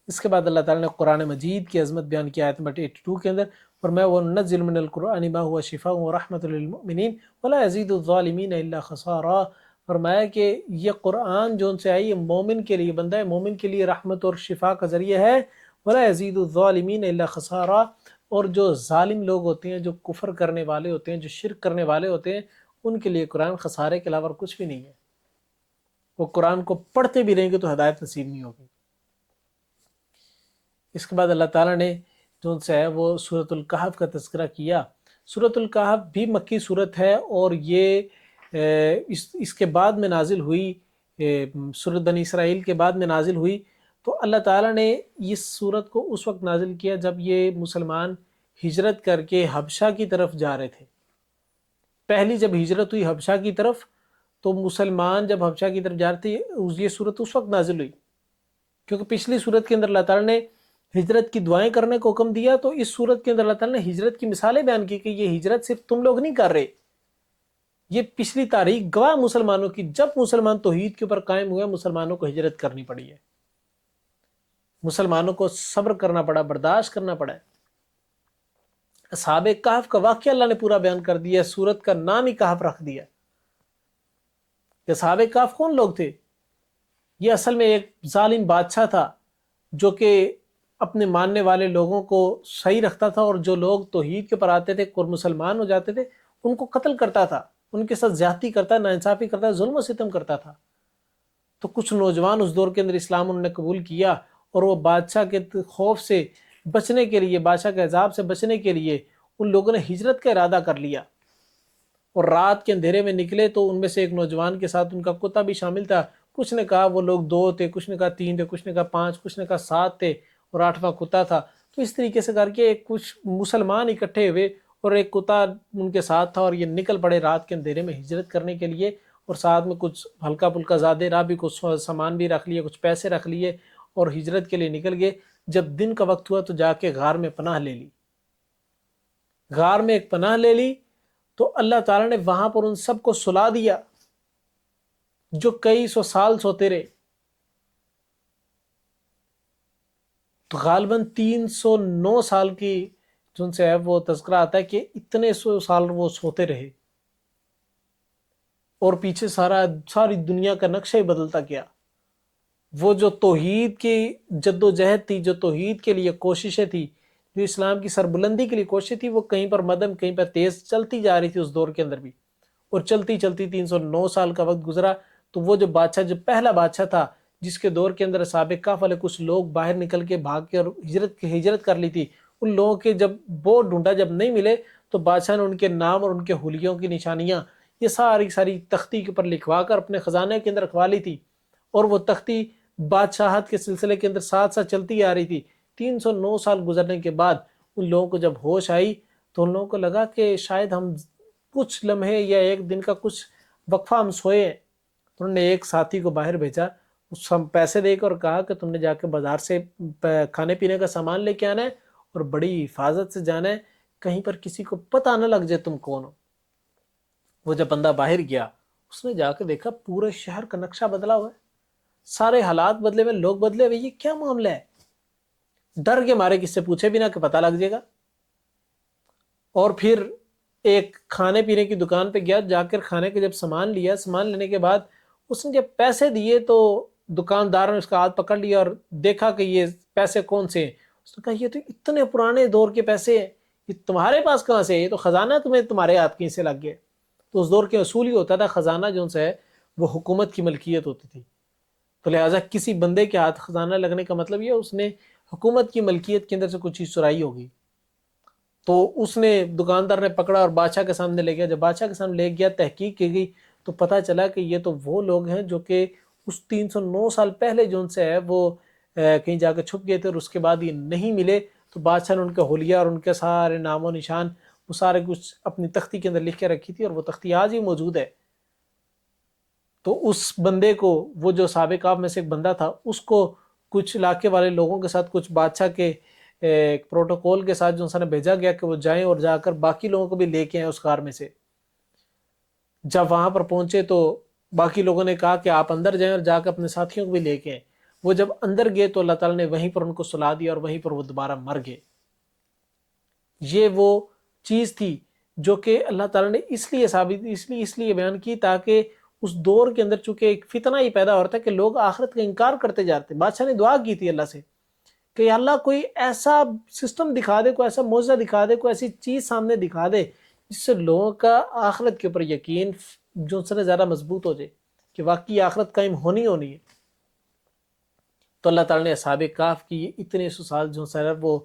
اس کے بعد اللہ تعالیٰ نے قرآن مجید کی عظمت بیان کی آیت نمبر 82 کے اندر، فرمایا وَنُنَزِّلُ مِنَ الْقُرْآنِ مَا هُوَ شِفَاءٌ وَرَحْمَةٌ لِّلْمُؤْمِنِينَ وَلَا يَزِيدُ الظَّالِمِينَ إِلَّا خَسَارًا۔ فرمایا کہ یہ قرآن جو ان سے آئی یہ مومن کے لیے، بندہ مومن کے لیے رحمت اور شفا کا ذریعہ ہے۔ وَلَا يَزِيدُ الظَّالِمِينَ إِلَّا خَسَارًا، اور جو ظالم لوگ ہوتے ہیں، جو کفر کرنے والے ہوتے ہیں، جو شرک کرنے والے ہوتے ہیں، ان کے لیے قرآن خسارے کے علاوہ کچھ بھی نہیں ہے۔ وہ قرآن کو پڑھتے بھی رہیں گے تو ہدایت نصیب نہیں ہوگی۔ اس کے بعد اللہ تعالیٰ نے جو ان سے ہے وہ سورۃ الکہف کا تذکرہ کیا۔ سورۃ الکہف بھی مکی صورت ہے، اور یہ اس کے بعد میں نازل ہوئی، سورۃ بنی اسرائیل کے بعد میں نازل ہوئی۔ تو اللہ تعالیٰ نے اس سورت کو اس وقت نازل کیا جب یہ مسلمان ہجرت کر کے حبشہ کی طرف جا رہے تھے۔ پہلی جب ہجرت ہوئی حبشہ کی طرف، تو مسلمان جب حبشہ کی طرف جا رہے تھے، یہ سورت اس وقت نازل ہوئی، کیونکہ پچھلی سورت کے اندر اللہ تعالیٰ نے ہجرت کی دعائیں کرنے کو حکم دیا، تو اس صورت کے اندر اللہ تعالیٰ نے ہجرت کی مثالیں بیان کی کہ یہ ہجرت صرف تم لوگ نہیں کر رہے، یہ پچھلی تاریخ گواہ مسلمانوں کی، جب مسلمان توحید کے اوپر قائم ہوئے مسلمانوں کو ہجرت کرنی پڑی ہے، مسلمانوں کو صبر کرنا پڑا، برداشت کرنا پڑا ہے۔ اصحاب کہف کا واقعہ اللہ نے پورا بیان کر دیا، سورت کا نام ہی کہف رکھ دیا۔ کہ اصحاب کہف کون لوگ تھے؟ یہ اصل میں ایک ظالم بادشاہ تھا جو کہ اپنے ماننے والے لوگوں کو صحیح رکھتا تھا، اور جو لوگ توحید کے پر آتے تھے اور مسلمان ہو جاتے تھے ان کو قتل کرتا تھا، ان کے ساتھ زیادتی کرتا، ناانصافی کرتا، ظلم و ستم کرتا تھا۔ تو کچھ نوجوان اس دور کے اندر اسلام انہوں نے قبول کیا، اور وہ بادشاہ کے خوف سے بچنے کے لیے، بادشاہ کے عذاب سے بچنے کے لیے ان لوگوں نے ہجرت کا ارادہ کر لیا، اور رات کے اندھیرے میں نکلے۔ تو ان میں سے ایک نوجوان کے ساتھ ان کا کتا بھی شامل تھا، کچھ نے کہا وہ لوگ 2 تھے، کچھ نے کہا 3 تھے، کچھ نے کہا 5، کچھ نے کہا 7 تھے، اور 8واں کتا تھا۔ تو اس طریقے سے کر کے کچھ مسلمان اکٹھے ہوئے، اور ایک کتا ان کے ساتھ تھا، اور یہ نکل پڑے رات کے اندھیرے میں ہجرت کرنے کے لیے، اور ساتھ میں کچھ ہلکا پھلکا زادے راہ بھی، کچھ سامان بھی رکھ لیے، کچھ پیسے رکھ لیے، اور ہجرت کے لیے نکل گئے۔ جب دن کا وقت ہوا تو جا کے غار میں پناہ لے لی، غار میں ایک پناہ لے لی، تو اللہ تعالیٰ نے وہاں پر ان سب کو سلا دیا جو کئی سو سال سوتے رہے۔ تو غالباً 309 سال کی جن سے ہے وہ تذکرہ آتا ہے کہ اتنے سال وہ سوتے رہے، اور پیچھے ساری دنیا کا نقشہ ہی بدلتا گیا۔ وہ جو توحید کی جد و جہد تھی، جو توحید کے لیے کوششیں تھی، جو اسلام کی سربلندی کے لیے کوشش تھی، وہ کہیں پر مدھم کہیں پر تیز چلتی جا رہی تھی اس دور کے اندر بھی، اور چلتی چلتی 309 سال کا وقت گزرا۔ تو وہ جو بادشاہ، جو پہلا بادشاہ تھا جس کے دور کے اندر اصحاب کہف والے کچھ لوگ باہر نکل کے بھاگ کے اور ہجرت کر لی تھی، ان لوگوں کے جب بہت ڈھونڈا، جب نہیں ملے تو بادشاہ نے ان کے نام اور ان کے حلیوں کی نشانیاں یہ ساری تختی کے اوپر لکھوا کر اپنے خزانے کے اندر رکھوا لی تھی، اور وہ تختی بادشاہت کے سلسلے کے اندر ساتھ ساتھ چلتی آ رہی تھی۔ 309 سال گزرنے کے بعد ان لوگوں کو جب ہوش آئی تو ان لوگوں کو لگا کہ شاید ہم کچھ لمحے یا ایک دن کا کچھ وقفہ ہم سوئے ہیں۔ تو انہوں نے ایک ساتھی کو باہر بھیجا، اس ہم پیسے دے کر کہا کہ تم نے جا کے بازار سے کھانے پینے کا سامان لے کے آنا ہے، اور بڑی حفاظت سے جانا ہے، کہیں پر کسی کو پتہ نہ لگ جائے تم کون ہو۔ وہ جب بندہ باہر گیا، اس نے جا کے دیکھا پورے شہر کا نقشہ بدلا ہوا ہے، سارے حالات بدلے ہوئے، لوگ بدلے ہوئے، یہ کیا معاملہ ہے؟ ڈر کے مارے کس سے پوچھے بھی نہ کہ پتہ لگ جائے گا۔ اور پھر ایک کھانے پینے کی دکان پہ گیا، جا کر کھانے کے جب سامان لیا، سامان لینے کے بعد اس نے جب پیسے دیے تو دکاندار نے اس کا ہاتھ پکڑ لیا اور دیکھا کہ یہ پیسے کون سے ہیں۔ اس نے کہا یہ تو اتنے پرانے دور کے پیسے ہیں، یہ تمہارے پاس کہاں سے ہے؟ یہ تو خزانہ تمہارے ہاتھ کہیں سے لگ گیا۔ تو اس دور کے اصول ہی ہوتا تھا، خزانہ جو سے ہے وہ حکومت کی ملکیت ہوتی تھی، تو لہٰذا کسی بندے کے ہاتھ خزانہ لگنے کا مطلب یہ اس نے حکومت کی ملکیت کے اندر سے کچھ چیز چرائی ہوگی۔ تو اس نے دکاندار نے پکڑا اور بادشاہ کے سامنے لے گیا۔ جب بادشاہ کے سامنے لے گیا، تحقیق کی گئی تو پتہ چلا کہ یہ تو وہ لوگ ہیں جو کہ اس 309 سال پہلے جو ان سے ہے وہ کہیں جا کے چھپ گئے تھے، اور اس کے بعد یہ نہیں ملے۔ تو بادشاہ نے ان کے حلیہ اور ان کے سارے نام و نشان وہ سارے کچھ اپنی تختی کے اندر لکھ کے رکھی تھی، اور وہ تختی آج ہی موجود ہے۔ تو اس بندے کو، وہ جو صحابہ کہف میں سے ایک بندہ تھا، اس کو کچھ علاقے والے لوگوں کے ساتھ، کچھ بادشاہ کے پروٹوکول کے ساتھ جو انسان نے بھیجا گیا کہ وہ جائیں اور جا کر باقی لوگوں کو بھی لے کے آئیں اس غار میں سے۔ جب وہاں پر پہنچے تو باقی لوگوں نے کہا کہ آپ اندر جائیں اور جا کے اپنے ساتھیوں کو بھی لے کے آئیں۔ وہ جب اندر گئے تو اللہ تعالیٰ نے وہیں پر ان کو سلا دیا اور وہیں پر وہ دوبارہ مر گئے۔ یہ وہ چیز تھی جو کہ اللہ تعالیٰ نے اس لیے بیان کی تاکہ اس دور کے اندر چونکہ ایک فتنہ ہی پیدا ہو رہا تھا کہ لوگ آخرت کا انکار کرتے جاتے۔ بادشاہ نے دعا کی تھی اللہ سے کہ یا اللہ کوئی ایسا سسٹم دکھا دے، کوئی ایسا معجزہ دکھا دے، کوئی ایسی چیز سامنے دکھا دے جس سے لوگوں کا آخرت کے اوپر یقین جو سے زیادہ مضبوط ہو جائے کہ واقعی آخرت قائم ہونی ہے۔ تو اللہ تعالیٰ نے اصحاب کہف کی اتنے سو سال جو سر وہ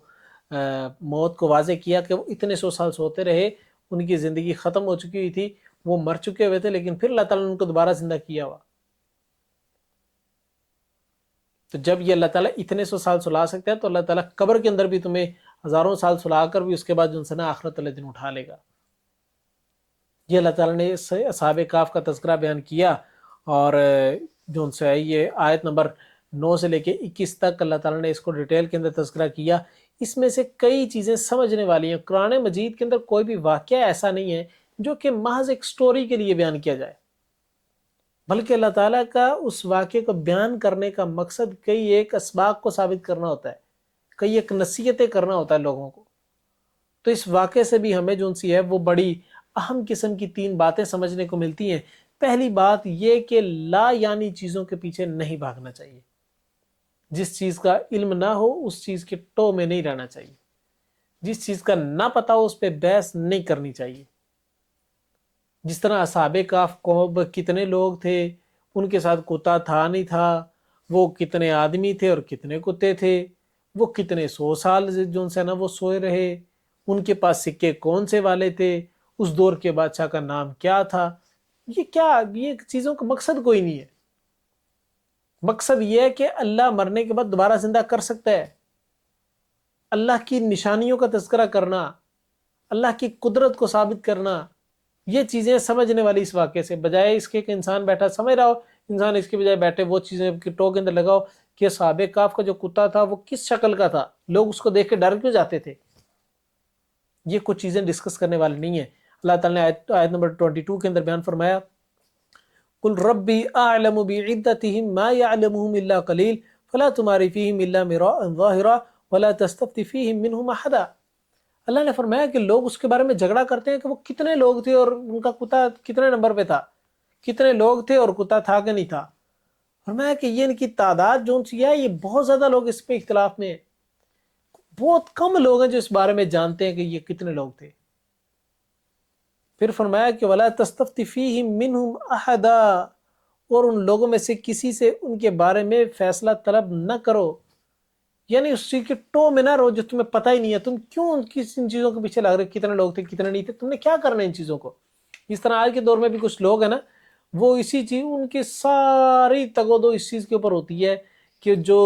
موت کو واضح کیا کہ وہ اتنے سو سال سوتے رہے، ان کی زندگی ختم ہو چکی ہوئی تھی، وہ مر چکے ہوئے تھے، لیکن پھر اللہ تعالیٰ نے ان کو دوبارہ زندہ کیا ہوا۔ تو جب یہ اللہ تعالیٰ اتنے سو سال سلا سکتا ہے تو اللہ تعالیٰ قبر کے اندر بھی تمہیں ہزاروں سال سلا کر بھی اس کے بعد جو انسان آخرت والے دن اٹھا لے گا۔ یہ اللہ تعالیٰ نے اصحاب کہف کا تذکرہ بیان کیا، اور جو ان سے یہ آیت نمبر 9 سے لے کے 21 تک اللہ تعالیٰ نے اس کو ڈیٹیل کے اندر تذکرہ کیا۔ اس میں سے کئی چیزیں سمجھنے والی ہیں۔ قرآن مجید کے اندر کوئی بھی واقعہ ایسا نہیں ہے جو کہ محض ایک سٹوری کے لیے بیان کیا جائے، بلکہ اللہ تعالیٰ کا اس واقعے کو بیان کرنے کا مقصد کئی ایک اسباق کو ثابت کرنا ہوتا ہے، کئی ایک نصیحتیں کرنا ہوتا ہے لوگوں کو۔ تو اس واقعے سے بھی ہمیں جو سی ہے وہ بڑی اہم قسم کی 3 باتیں سمجھنے کو ملتی ہیں۔ پہلی بات یہ کہ لا یعنی چیزوں کے پیچھے نہیں بھاگنا چاہیے۔ جس چیز کا علم نہ ہو اس چیز کے ٹو میں نہیں رہنا چاہیے، جس چیز کا نہ پتہ ہو اس پہ بحث نہیں کرنی چاہیے۔ جس طرح اصحاب کہف قوم کتنے لوگ تھے، ان کے ساتھ کتا تھا نہیں تھا، وہ کتنے آدمی تھے اور کتنے کتے تھے، وہ کتنے 100 سال جو سے نا وہ سوئے رہے، ان کے پاس سکے کون سے والے تھے، اس دور کے بادشاہ کا نام کیا تھا، یہ چیزوں کا مقصد کوئی نہیں ہے۔ مقصد یہ ہے کہ اللہ مرنے کے بعد دوبارہ زندہ کر سکتا ہے۔ اللہ کی نشانیوں کا تذکرہ کرنا، اللہ کی قدرت کو ثابت کرنا، یہ چیزیں سمجھنے والی اس واقعے سے، بجائے اس کے کہ انسان بیٹھا سمجھ رہا ہو، انسان اس کے بجائے بیٹھے وہ چیزیں ٹو کے اندر لگاؤ کہ اصحاب کہف کا جو کتا تھا وہ کس شکل کا تھا، لوگ اس کو دیکھ کے ڈر کیوں جاتے تھے۔ یہ کچھ چیزیں ڈسکس کرنے والی نہیں ہیں۔ اللہ تعالیٰ نے آیت نمبر 22 کے اندر بیان فرمایا قُلْ رَبِّي أَعْلَمُ بِعِدَّتِهِمْ مَا يَعْلَمُهُمْ إِلَّا قَلِيلٌ فَلَا تُمَارِ فِيهِمْ إِلَّا مِرَاءً ظَاهِرًا وَلَا تَسْتَفْتِ فِيهِمْ مِنْهُمْ أَحَدًا۔ اللہ نے فرمایا کہ لوگ اس کے بارے میں جھگڑا کرتے ہیں کہ وہ کتنے لوگ تھے اور ان کا کتا کتنے نمبر پہ تھا، کتنے لوگ تھے اور کتا تھا کہ نہیں تھا۔ فرمایا کہ یہ ان کی تعداد جو سی ہے یہ بہت زیادہ لوگ اس پہ اختلاف میں ہیں، بہت کم لوگ ہیں جو اس بارے میں جانتے ہیں کہ یہ کتنے لوگ تھے۔ پھر فرمایا کہ وَلَا تَسْتَفْتِ فِيهِمْ مِنْهُمْ أَحَدًا، اور ان لوگوں میں سے کسی سے ان کے بارے میں فیصلہ طلب نہ کرو، یعنی اس چیز کے ٹو میں نہ رہو جو تمہیں پتہ ہی نہیں ہے۔ تم کیوں ان چیزوں کے پیچھے لگ رہے، کتنے لوگ تھے کتنے نہیں تھے، تم نے کیا کرنا ہے ان چیزوں کو۔ اس طرح آج کے دور میں بھی کچھ لوگ ہیں نا، وہ اسی چیز، ان کی ساری تگ و دو اس چیز کے اوپر ہوتی ہے کہ جو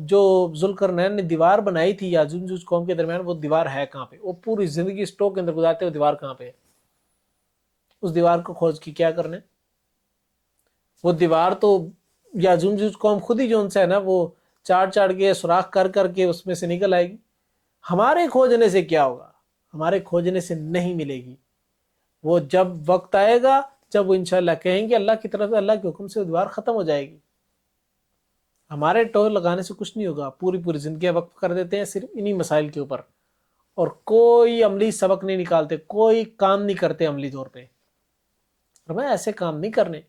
جو ذوالقرنین نے دیوار بنائی تھی یاجوج ماجوج قوم کے درمیان، وہ دیوار ہے کہاں پہ؟ وہ پوری زندگی اسٹو کے اندر گزارتے ہوئے دیوار کہاں پہ ہے؟ اس دیوار کو کھوج کے کیا کرنا ہے؟ وہ دیوار تو یاجوج ماجوج قوم خود ہی جو ان سے ہے نا وہ چاٹ کے سوراخ کر کر کے اس میں سے نکل آئے گی۔ ہمارے کھوجنے سے کیا ہوگا؟ ہمارے کھوجنے سے نہیں ملے گی۔ وہ جب وقت آئے گا جب وہ انشاءاللہ کہیں گے اللہ کی طرف سے، اللہ کے حکم سے وہ دیوار ختم ہو جائے گی۔ ہمارے ٹور لگانے سے کچھ نہیں ہوگا۔ پوری زندگی وقف کر دیتے ہیں صرف انہی مسائل کے اوپر، اور کوئی عملی سبق نہیں نکالتے، کوئی کام نہیں کرتے عملی طور پہ۔ فرمایا ایسے کام نہیں کرنے۔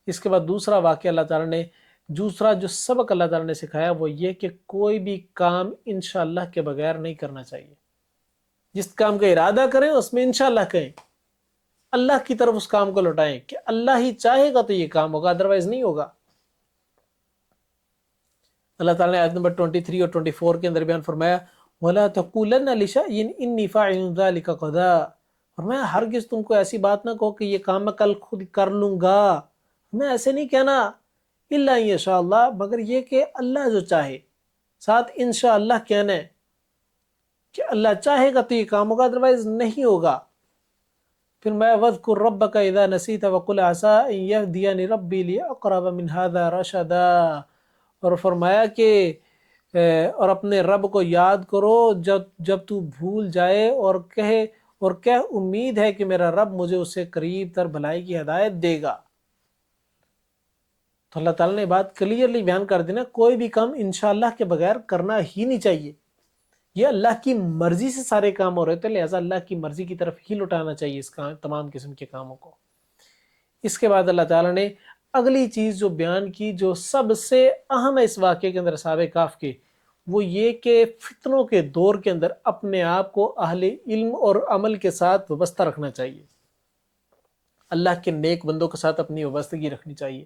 اس کے بعد دوسرا واقعہ اللہ تعالیٰ نے، دوسرا جو سبق اللہ تعالیٰ نے سکھایا وہ یہ کہ کوئی بھی کام انشاءاللہ کے بغیر نہیں کرنا چاہیے۔ جس کام کا ارادہ کریں اس میں انشاءاللہ کہیں، اللہ کی طرف اس کام کو لوٹائیں کہ اللہ ہی چاہے گا تو یہ کام ہوگا، ادروائز نہیں ہوگا۔ اللہ تعالیٰ نے آیت نمبر 23 اور 24 کے اندر بیان فرمایا وَلَا تَقُولَنَّ لِشَيْءٍ إِنِّي فَاعِلٌ ذَلِكَ غَدًا۔ فرمایا ہرگز تم کو ایسی بات نہ کہو کہ یہ کام میں کل خود کر لوں گا۔ میں ایسے نہیں کہنا اِلَّا إِن يَشَاءَ اللَّهُ، مگر یہ کہ اللہ جو چاہے، ساتھ انشاءاللہ کہنا ہے کہ اللہ چاہے گا تو یہ کام ہوگا، ادروائز نہیں ہوگا۔ پھر میں وذکر ربک اذا نسیت وقل عسى ان یهدینی ربی لاقرب من هذا رشدا، اور فرمایا کہ اور اپنے رب کو یاد کرو جب تو بھول جائے، اور کہہ امید ہے کہ میرا رب مجھے اس سے قریب تر بھلائی کی ہدایت دے گا۔ تو اللہ تعالیٰ نے بات کلیئرلی بیان کر دینا، کوئی بھی کام انشاءاللہ کے بغیر کرنا ہی نہیں چاہیے۔ یہ اللہ کی مرضی سے سارے کام ہو رہے تھے، لہٰذا اللہ کی مرضی کی طرف ہی لوٹانا چاہیے اس کام، تمام قسم کے کاموں کو۔ اس کے بعد اللہ تعالیٰ نے اگلی چیز جو بیان کی، جو سب سے اہم ہے اس واقعے کے اندر اصحاب کہف کے، وہ یہ کہ فتنوں کے دور کے اندر اپنے آپ کو اہل علم اور عمل کے ساتھ وابستہ رکھنا چاہیے، اللہ کے نیک بندوں کے ساتھ اپنی وابستگی رکھنی چاہیے،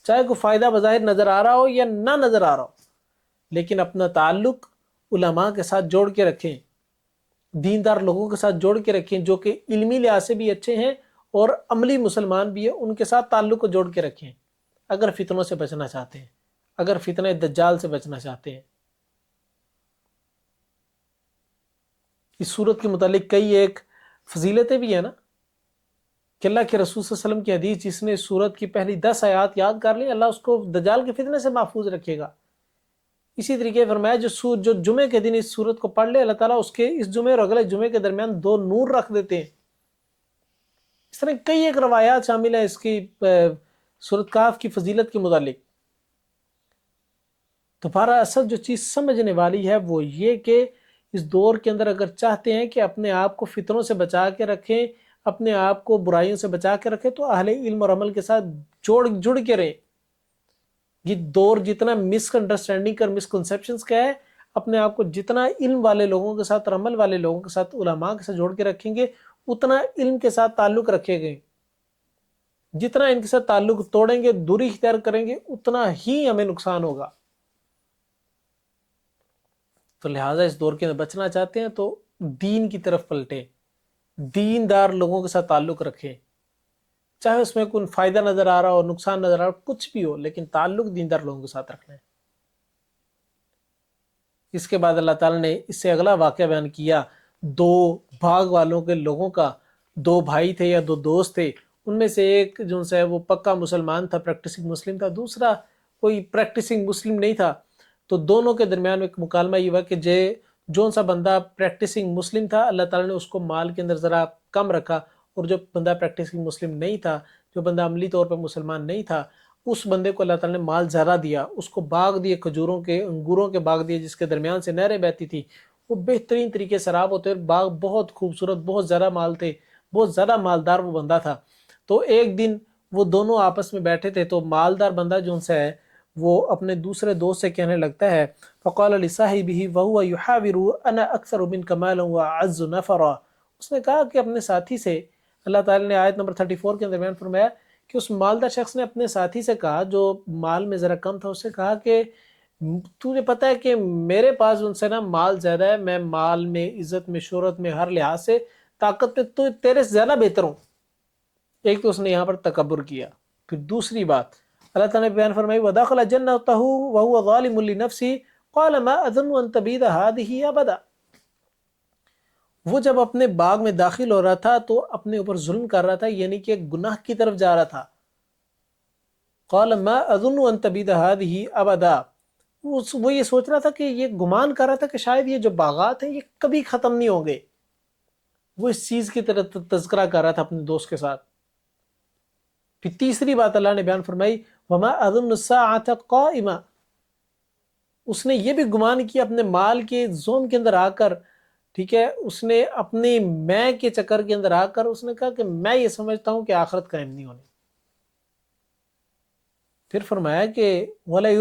چاہے کوئی فائدہ بظاہر نظر آ رہا ہو یا نہ نظر آ رہا ہو، لیکن اپنا تعلق علماء کے ساتھ جوڑ کے رکھیں، دیندار لوگوں کے ساتھ جوڑ کے رکھیں جو کہ علمی لحاظ سے بھی اچھے ہیں اور عملی مسلمان بھی ہیں، ان کے ساتھ تعلق کو جوڑ کے رکھیں اگر فتنوں سے بچنا چاہتے ہیں، اگر فتنہ دجال سے بچنا چاہتے ہیں۔ اس صورت کے متعلق کئی ایک فضیلتیں بھی ہیں نا، کہ اللہ کے رسول صلی اللہ علیہ وسلم کی حدیث، جس نے صورت کی پہلی 10 آیات یاد کر لی، اللہ اس کو دجال کے فتنے سے محفوظ رکھے گا۔ اسی طریقے فرمایا جو جمعے کے دن اس صورت کو پڑھ لے، اللہ تعالیٰ اس کے اس جمعے اور اگلے جمعے کے درمیان 2 نور رکھ دیتے ہیں۔ اس طرح کئی ایک روایات شامل ہیں اس کی سورۃ کہف کی فضیلت کے متعلق۔ دوبارہ اصل جو چیز سمجھنے والی ہے وہ یہ کہ اس دور کے اندر اگر چاہتے ہیں کہ اپنے آپ کو فتنوں سے بچا کے رکھیں، اپنے آپ کو برائیوں سے بچا کے رکھیں، تو اہل علم اور عمل کے ساتھ جڑ کے رہیں۔ یہ دور جتنا مس انڈرسٹینڈنگ اور مسکنسیپشنز کا ہے، اپنے آپ کو جتنا علم والے لوگوں کے ساتھ اور عمل والے لوگوں کے ساتھ، علماء کے ساتھ جوڑ کے رکھیں گے، اتنا علم کے ساتھ تعلق رکھے گئے۔ جتنا ان کے ساتھ تعلق توڑیں گے، دوری اختیار کریں گے، اتنا ہی ہمیں نقصان ہوگا۔ تو لہٰذا اس دور کے اندر بچنا چاہتے ہیں تو دین کی طرف پلٹیں، دیندار لوگوں کے ساتھ تعلق رکھیں، چاہے اس میں کوئی فائدہ نظر آ رہا ہو، نقصان نظر آ رہا ہو، کچھ بھی ہو، لیکن تعلق دیندار لوگوں کے ساتھ رکھنا ہے۔ اس کے بعد اللہ تعالیٰ نے اس سے اگلا واقعہ بیان کیا، 2 بھاگ والوں کے لوگوں کا، 2 بھائی تھے یا 2 دوست تھے، ان میں سے ایک جو ہے وہ پکا مسلمان تھا، پریکٹسنگ مسلم تھا، دوسرا کوئی پریکٹسنگ مسلم نہیں تھا۔ تو دونوں کے درمیان ایک مکالمہ یہ ہوا کہ جون سا بندہ پریکٹسنگ مسلم تھا، اللہ تعالیٰ نے اس کو مال کے اندر ذرا کم رکھا، اور جو بندہ پریکٹسنگ مسلم نہیں تھا، جو بندہ عملی طور پر مسلمان نہیں تھا، اس بندے کو اللہ تعالیٰ نے مال زیادہ دیا، اس کو باغ دیے، کھجوروں کے، انگوروں کے باغ دیے، جس کے درمیان سے نہریں بہتی تھی، وہ بہترین طریقے سے سراب ہوتے، اور باغ بہت خوبصورت، بہت زیادہ مال تھے، بہت زیادہ مالدار وہ بندہ تھا۔ تو ایک دن وہ دونوں آپس میں بیٹھے تھے، تو مالدار بندہ جو ان سے ہے وہ اپنے دوسرے دوست سے کہنے لگتا ہے، فقال لصاحبہ وهو يحاور انا اکثر منک مالا واعز نفرا، اس نے کہا کہ اپنے ساتھی سے، اللہ تعالیٰ نے آیت نمبر 34 کے درمیان فرمایا کہ اس مالدار شخص نے اپنے ساتھی سے کہا جو مال میں ذرا کم تھا، اس سے کہا کہ تجھے پتہ ہے کہ میرے پاس ان سے نا مال زیادہ ہے، میں مال میں، عزت میں، شہرت میں، ہر لحاظ سے، طاقت میں تو تیرے سے زیادہ بہتر ہوں۔ ایک تو اس نے یہاں پر تکبر کیا۔ پھر دوسری بات اللہ تعالیٰ نے بیان فرمائی، وَدَخَلَ جَنَّتَهُ وَهُوَ ظَالِمٌ لِنَفْسِهِ قَالَ مَا أَظُنُّ أَن تَبِيدَ هَٰذِهِ أَبَدًا، وہ جب اپنے باغ میں داخل ہو رہا تھا تو اپنے اوپر ظلم کر رہا تھا، یعنی کہ گناہ کی طرف جا رہا تھا۔ قَالَ مَا أَظُنُّ أَن تَبِيدَ هَٰذِهِ أَبَدًا، وہ یہ سوچ رہا تھا کہ یہ گمان کر رہا تھا کہ شاید یہ جو باغات ہیں یہ کبھی ختم نہیں ہوں گے۔ وہ اس چیز کی طرح تذکرہ کر رہا تھا اپنے دوست کے ساتھ۔ پھر تیسری بات اللہ نے بیان فرمائی، وَمَا أَظُنُّ السَّاعَةَ قَائِمَةً، اس نے یہ بھی گمان کیا اپنے مال کے زوم کے اندر آ کر، ٹھیک ہے، اس نے اپنی میں کے چکر کے اندر آ کر اس نے کہا کہ میں یہ سمجھتا ہوں کہ آخرت قائم نہیں ہونی۔ پھر فرمایا کہ وَلَئِن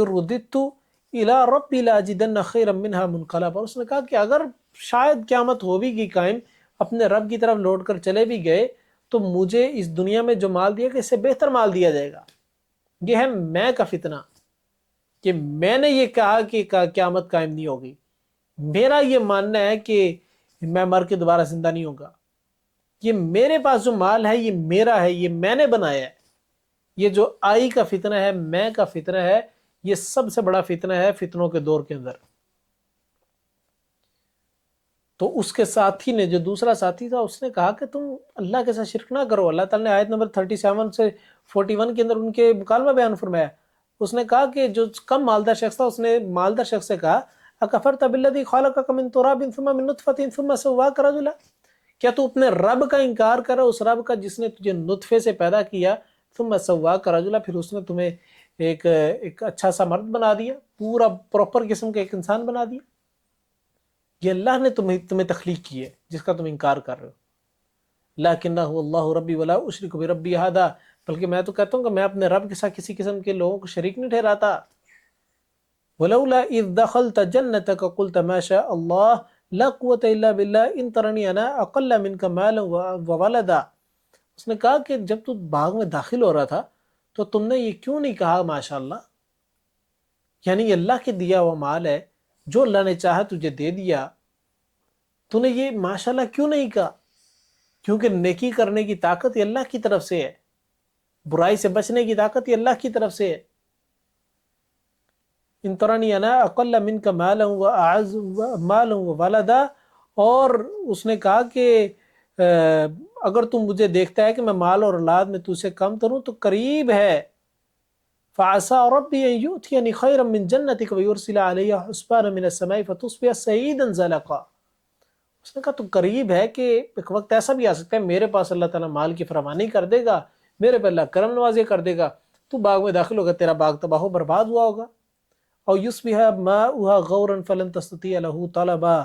إِلَىٰ رَبِّي لَأَجِدَنَّ خَيْرًا مِّنْهَا مُنْقَلَبًا، اس نے کہا کہ اگر شاید قیامت ہو بھی گئی قائم، اپنے رب کی طرف لوٹ کر چلے بھی گئے، تو مجھے اس دنیا میں جو مال دیا کہ اس سے بہتر مال دیا جائے گا۔ یہ ہے میں کا فتنہ، کہ میں نے یہ کہا کہ قیامت قائم نہیں ہوگی، میرا یہ ماننا ہے کہ میں مر کے دوبارہ زندہ نہیں ہوگا، یہ میرے پاس جو مال ہے یہ میرا ہے، یہ میں نے بنایا ہے۔ یہ جو آئی کا فتنہ ہے، میں کا فتنہ ہے، یہ سب سے بڑا فتنہ ہے فتنوں کے دور کے اندر۔ تو اس کے ساتھی نے، جو دوسرا ساتھی تھا، اس نے کہا کہ تم اللہ کے ساتھ شرک نہ کرو۔ اللہ تعالیٰ نے آیت نمبر 37 سے 41 کے اندر ان کے مکالمہ بیان فرمایا۔ اس نے کہا کہ جو کم مالدار شخص تھا، اس نے مالدار شخص سے کہا اکفرت بالذی خلقک من تراب ثم من نطفۃ ثم سواک رجلا، کیا تو اپنے رب کا انکار کر رہا ہے، اس رب کا جس نے تجھے نطفے سے پیدا کیا، ثم سواک رجلا، پھر اس نے تمہیں ایک اچھا سا مرد بنا دیا، پورا پراپر قسم کا ایک انسان بنا دیا۔ یہ اللہ نے تمہیں تخلیق کی ہے جس کا تم انکار کر رہے ہو۔ لکنہ اللہ ربی ولا اشرک بربی احدا، بلکہ میں تو کہتا ہوں کہ میں اپنے رب کے ساتھ کسی قسم کے لوگوں کو شریک نہیں ٹھہراتا۔ ولولا اذ دخلت جنتک قلت ما شاء اللہ لا قوت الا باللہ ان ترنی انا اقل منک مالا وولدا۔ اس نے کہا کہ جب تو باغ میں داخل ہو رہا تھا تو تم نے یہ کیوں نہیں کہا ماشاء اللہ، یعنی یہ اللہ کے دیا ہوا مال ہے، جو اللہ نے چاہا تجھے دے دیا، تو نے یہ ماشاءاللہ کیوں نہیں کہا؟ کیونکہ نیکی کرنے کی طاقت یہ اللہ کی طرف سے ہے، برائی سے بچنے کی طاقت یہ اللہ کی طرف سے ہے۔ ان ترانی انا اقل منک مالا واعز مالا وولدا، اور اس نے کہا کہ اگر تم مجھے دیکھتا ہے کہ میں مال اور اولاد میں تجھ سے کم تر ہوں تو قریب ہے، فعسى ربي ان يؤتيني خيرا من جنتك ويرسل علي حسبانا من السماء فتصبح صعيدا زلقا۔ اس نے کہا تو قریب ہے کہ ایک وقت ایسا بھی آ سکتا ہے میرے پاس اللہ تعالیٰ مال کی فراوانی کر دے گا، میرے پہ اللہ کرم نوازی کر دے گا، تو باغ میں داخل ہوگا، تیرا باغ تباہ و برباد ہوا ہوگا۔ او یصبح ماؤها غورا فلن تستطيع له طلبا،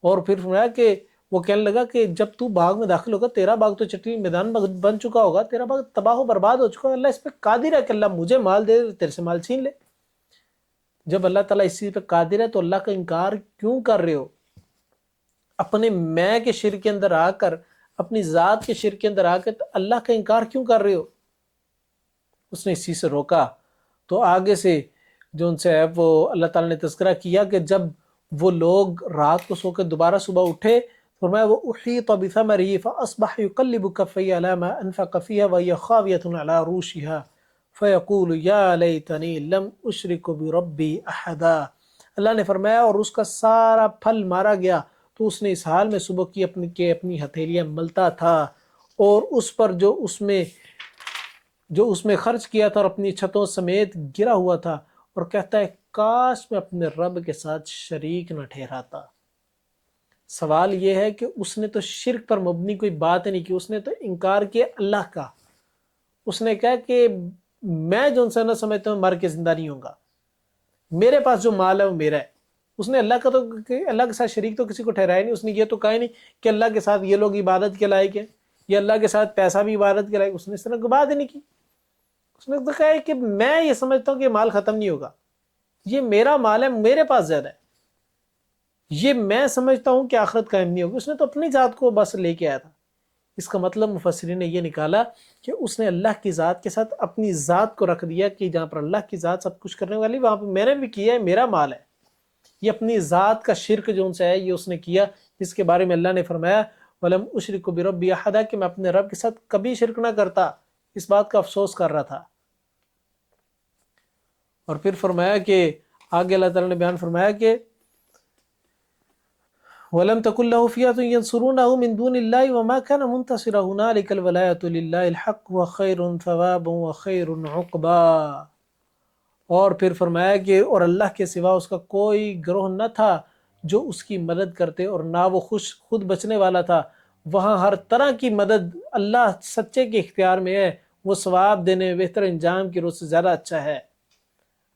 اور پھر فرمایا کہ وہ کہنے لگا کہ جب تو باغ میں داخل ہوگا، تیرا باغ تو چٹنی میدان بن چکا ہوگا، تیرا باغ تباہ و برباد ہو چکا ہوگا، اللہ اس پہ قادر ہے کہ اللہ مجھے مال دے، تیرے سے مال چھین لے۔ جب اللہ تعالیٰ اس چیز پہ قادر ہے تو اللہ کا انکار کیوں کر رہے ہو؟ اپنے میں کے شرک کے اندر آ کر، اپنی ذات کے شرک کے اندر آ کر اللہ کا انکار کیوں کر رہے ہو؟ اس نے اسی سے روکا۔ تو آگے سے جو ان سے ہے وہ اللہ تعالیٰ نے تذکرہ کیا کہ جب وہ لوگ رات کو سو کے دوبارہ صبح اٹھے، فرمایا وَأُحِيطَ بِثَمَرِهِ فَأَصْبَحَ يُقَلِّبُ كَفَّيْهِ عَلَى مَا أَنفَقَ فِيهَا وَهِيَ خَاوِيَةٌ عَلَى عُرُوشِهَا فَيَقُولُ يَا لَيْتَنِي لَمْ أُشْرِكْ بِرَبِّي أَحَدًا۔ اللہ نے فرمایا اور اس کا سارا پھل مارا گیا، تو اس نے اس حال میں صبح کی اپنی ہتھیلیاں ملتا تھا، اور اس پر جو اس میں خرچ کیا تھا اور اپنی چھتوں سمیت گرا ہوا تھا، اور کہتا ہے کاش میں اپنے رب کے ساتھ شریک نہ ٹھہراتا۔ سوال یہ ہے کہ اس نے تو شرک پر مبنی کوئی بات نہیں کی، اس نے تو انکار کیا اللہ کا۔ اس نے کہا کہ میں جو ان سے نہ سمجھتا ہوں، مر کے زندہ نہیں ہوں گا، میرے پاس جو مال ہے وہ میرا ہے۔ اس نے اللہ کے ساتھ شریک تو کسی کو ٹھہرایا نہیں۔ اس نے یہ تو کہا نہیں کہ اللہ کے ساتھ یہ لوگ عبادت کے لائق ہیں، یا اللہ کے ساتھ پیسہ بھی عبادت کے لائق۔ اس نے اس طرح کی بات ہی نہیں کی۔ اس نے تو کہا ہے کہ میں یہ سمجھتا ہوں کہ مال ختم نہیں ہوگا، یہ میرا مال ہے، میرے پاس زیادہ ہے، یہ میں سمجھتا ہوں کہ آخرت قائم نہیں ہوگی۔ اس نے تو اپنی ذات کو بس لے کے آیا تھا۔ اس کا مطلب مفسرین نے یہ نکالا کہ اس نے اللہ کی ذات کے ساتھ اپنی ذات کو رکھ دیا کہ جہاں پر اللہ کی ذات سب کچھ کرنے والی، وہاں پہ میں نے بھی کیا ہے، میرا مال ہے۔ یہ اپنی ذات کا شرک جو ان سے ہے یہ اس نے کیا، جس کے بارے میں اللہ نے فرمایا وَلَمْ أُشْرِكُ بِرَبِّي أَحَدًا، کہ میں اپنے رب کے ساتھ کبھی شرک نہ کرتا، اس بات کا افسوس کر رہا تھا۔ اور پھر فرمایا کہ آگے اللہ تعالیٰ نے بیان فرمایا کہ وَلَمْ تَكُنْ لَهُ فِئَةٌ يَنْصُرُونَهُ مِنْ دُونِ اللَّهِ وَمَا كَانَ مُنْتَصِرًا هُنَالِكَ الْوَلَايَةُ لِلَّهِ الْحَقُّ وَخَيْرٌ ثَوَابًا وَخَيْرٌ عُقْبًا۔ اور پھر فرمایا کہ اور اللہ کے سوا اس کا کوئی گروہ نہ تھا جو اس کی مدد کرتے، اور نہ وہ خود بچنے والا تھا۔ وہاں ہر طرح کی مدد اللہ سچے کے اختیار میں ہے، وہ ثواب دینے میں بہتر انجام کی روز سے زیادہ اچھا ہے۔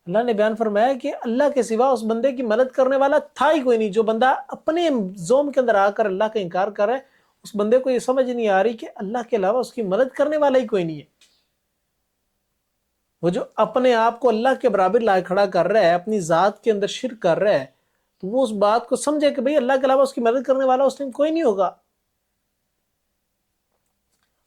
اللہ نے بیان فرمایا کہ اللہ کے سوا اس بندے کی مدد کرنے والا تھا ہی کوئی نہیں۔ جو بندہ اپنے زوم کے اندر آ کر اللہ کا انکار کر رہا ہے، اس بندے کو یہ سمجھ نہیں آ رہی کہ اللہ کے علاوہ اس کی مدد کرنے والا ہی کوئی نہیں ہے۔ وہ جو اپنے آپ کو اللہ کے برابر لا کھڑا کر رہا ہے، اپنی ذات کے اندر شرک کر رہا ہے، تو وہ اس بات کو سمجھے کہ بھئی اللہ کے علاوہ اس کی مدد کرنے والا اس ٹائم کوئی نہیں ہوگا۔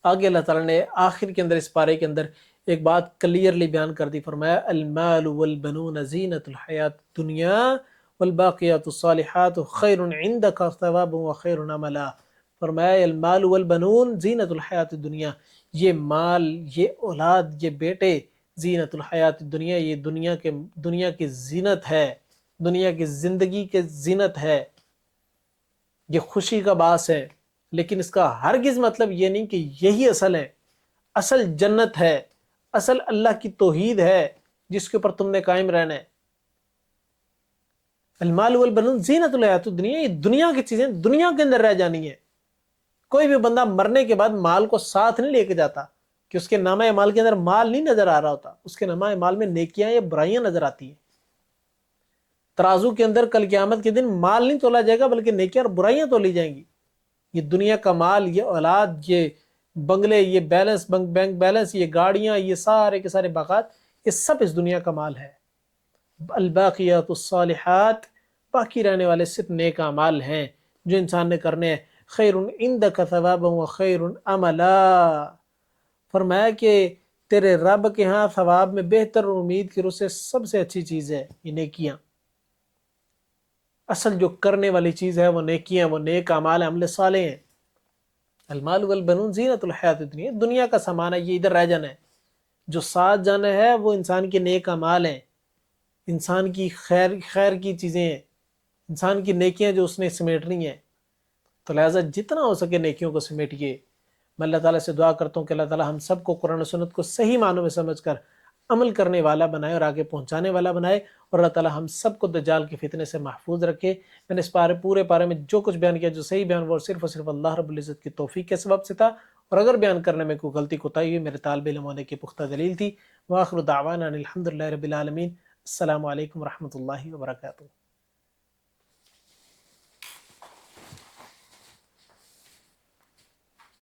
آگے اللہ تعالیٰ نے آخر کے اندر اس پارے کے اندر ایک بات کلیئرلی بیان کر دی، فرمایا المال والبنون زینت الحیات الدنیا والباقیات الصالحات خیر عندک ثوابا وخیر عملا۔ فرمایا المال والبنون زینت الحیات الدنیا، یہ مال، یہ اولاد، یہ بیٹے زینت الحیات الدنیا، یہ دنیا کی زینت ہے، دنیا کی زندگی کے زینت ہے۔ یہ خوشی کا باعث ہے، لیکن اس کا ہرگز مطلب یہ نہیں کہ یہی اصل ہے، اصل جنت ہے، اصل اللہ کی توحید ہے جس کے اوپر تم نے قائم رہنا ہے۔ المال والبنون زینت الحیات الدنیا، یہ دنیا کی چیزیں دنیا کے اندر رہ جانی ہے۔ کوئی بھی بندہ مرنے کے بعد مال کو ساتھ نہیں لے کے جاتا کہ اس کے نامہ اعمال کے اندر مال نہیں نظر آ رہا ہوتا، اس کے نامہ اعمال میں نیکیاں یا برائیاں نظر آتی ہیں۔ ترازو کے اندر کل قیامت کے دن مال نہیں تولا جائے گا بلکہ نیکیاں اور برائیاں تولی جائیں گی۔ یہ دنیا کا مال، یہ اولاد، یہ بنگلے، یہ بیلنس، بینک بیلنس، یہ گاڑیاں، یہ سارے کے سارے باغات، یہ سب اس دنیا کا مال ہے۔ الباقیات الصالحات، باقی رہنے والے صرف نیک اعمال ہیں جو انسان نے کرنے ہیں۔ خیر عندک ثوابا و خیر عملا، فرمایا کہ تیرے رب کے ہاں ثواب میں بہتر اور امید کی روح سے سب سے اچھی چیز ہے یہ نیکیاں۔ اصل جو کرنے والی چیز ہے وہ نیکیاں، وہ نیک اعمال، عمل صالح ہیں۔ المال والبنون زینت الحیات الدنیا، دنیا کا سامان ہے، یہ ادھر رہ جانا ہے۔ جو ساتھ جانا ہے وہ انسان کے نیک اعمال ہیں، انسان کی خیر کی چیزیں ہیں، انسان کی نیکیاں جو اس نے سمیٹنی ہیں۔ تو لہٰذا جتنا ہو سکے نیکیوں کو سمیٹیے۔ میں اللہ تعالیٰ سے دعا کرتا ہوں کہ اللہ تعالیٰ ہم سب کو قرآن و سنت کو صحیح معنوں میں سمجھ کر عمل کرنے والا بنائے اور آگے پہنچانے والا بنائے، اور اللہ تعالیٰ ہم سب کو دجال کے فتنے سے محفوظ رکھے۔ میں نے اس پورے پارے میں جو کچھ بیان کیا، جو صحیح بیان وہ صرف اور صرف اللہ رب العزت کی توفیق کے سبب سے تھا، اور اگر بیان کرنے میں کوئی غلطی کوتاہی ہوئی میرے طالب علم ہونے کی پختہ دلیل تھی۔ وآخر دعوانا ان الحمد للہ رب العالمین۔ السلام علیکم ورحمۃ اللہ وبرکاتہ۔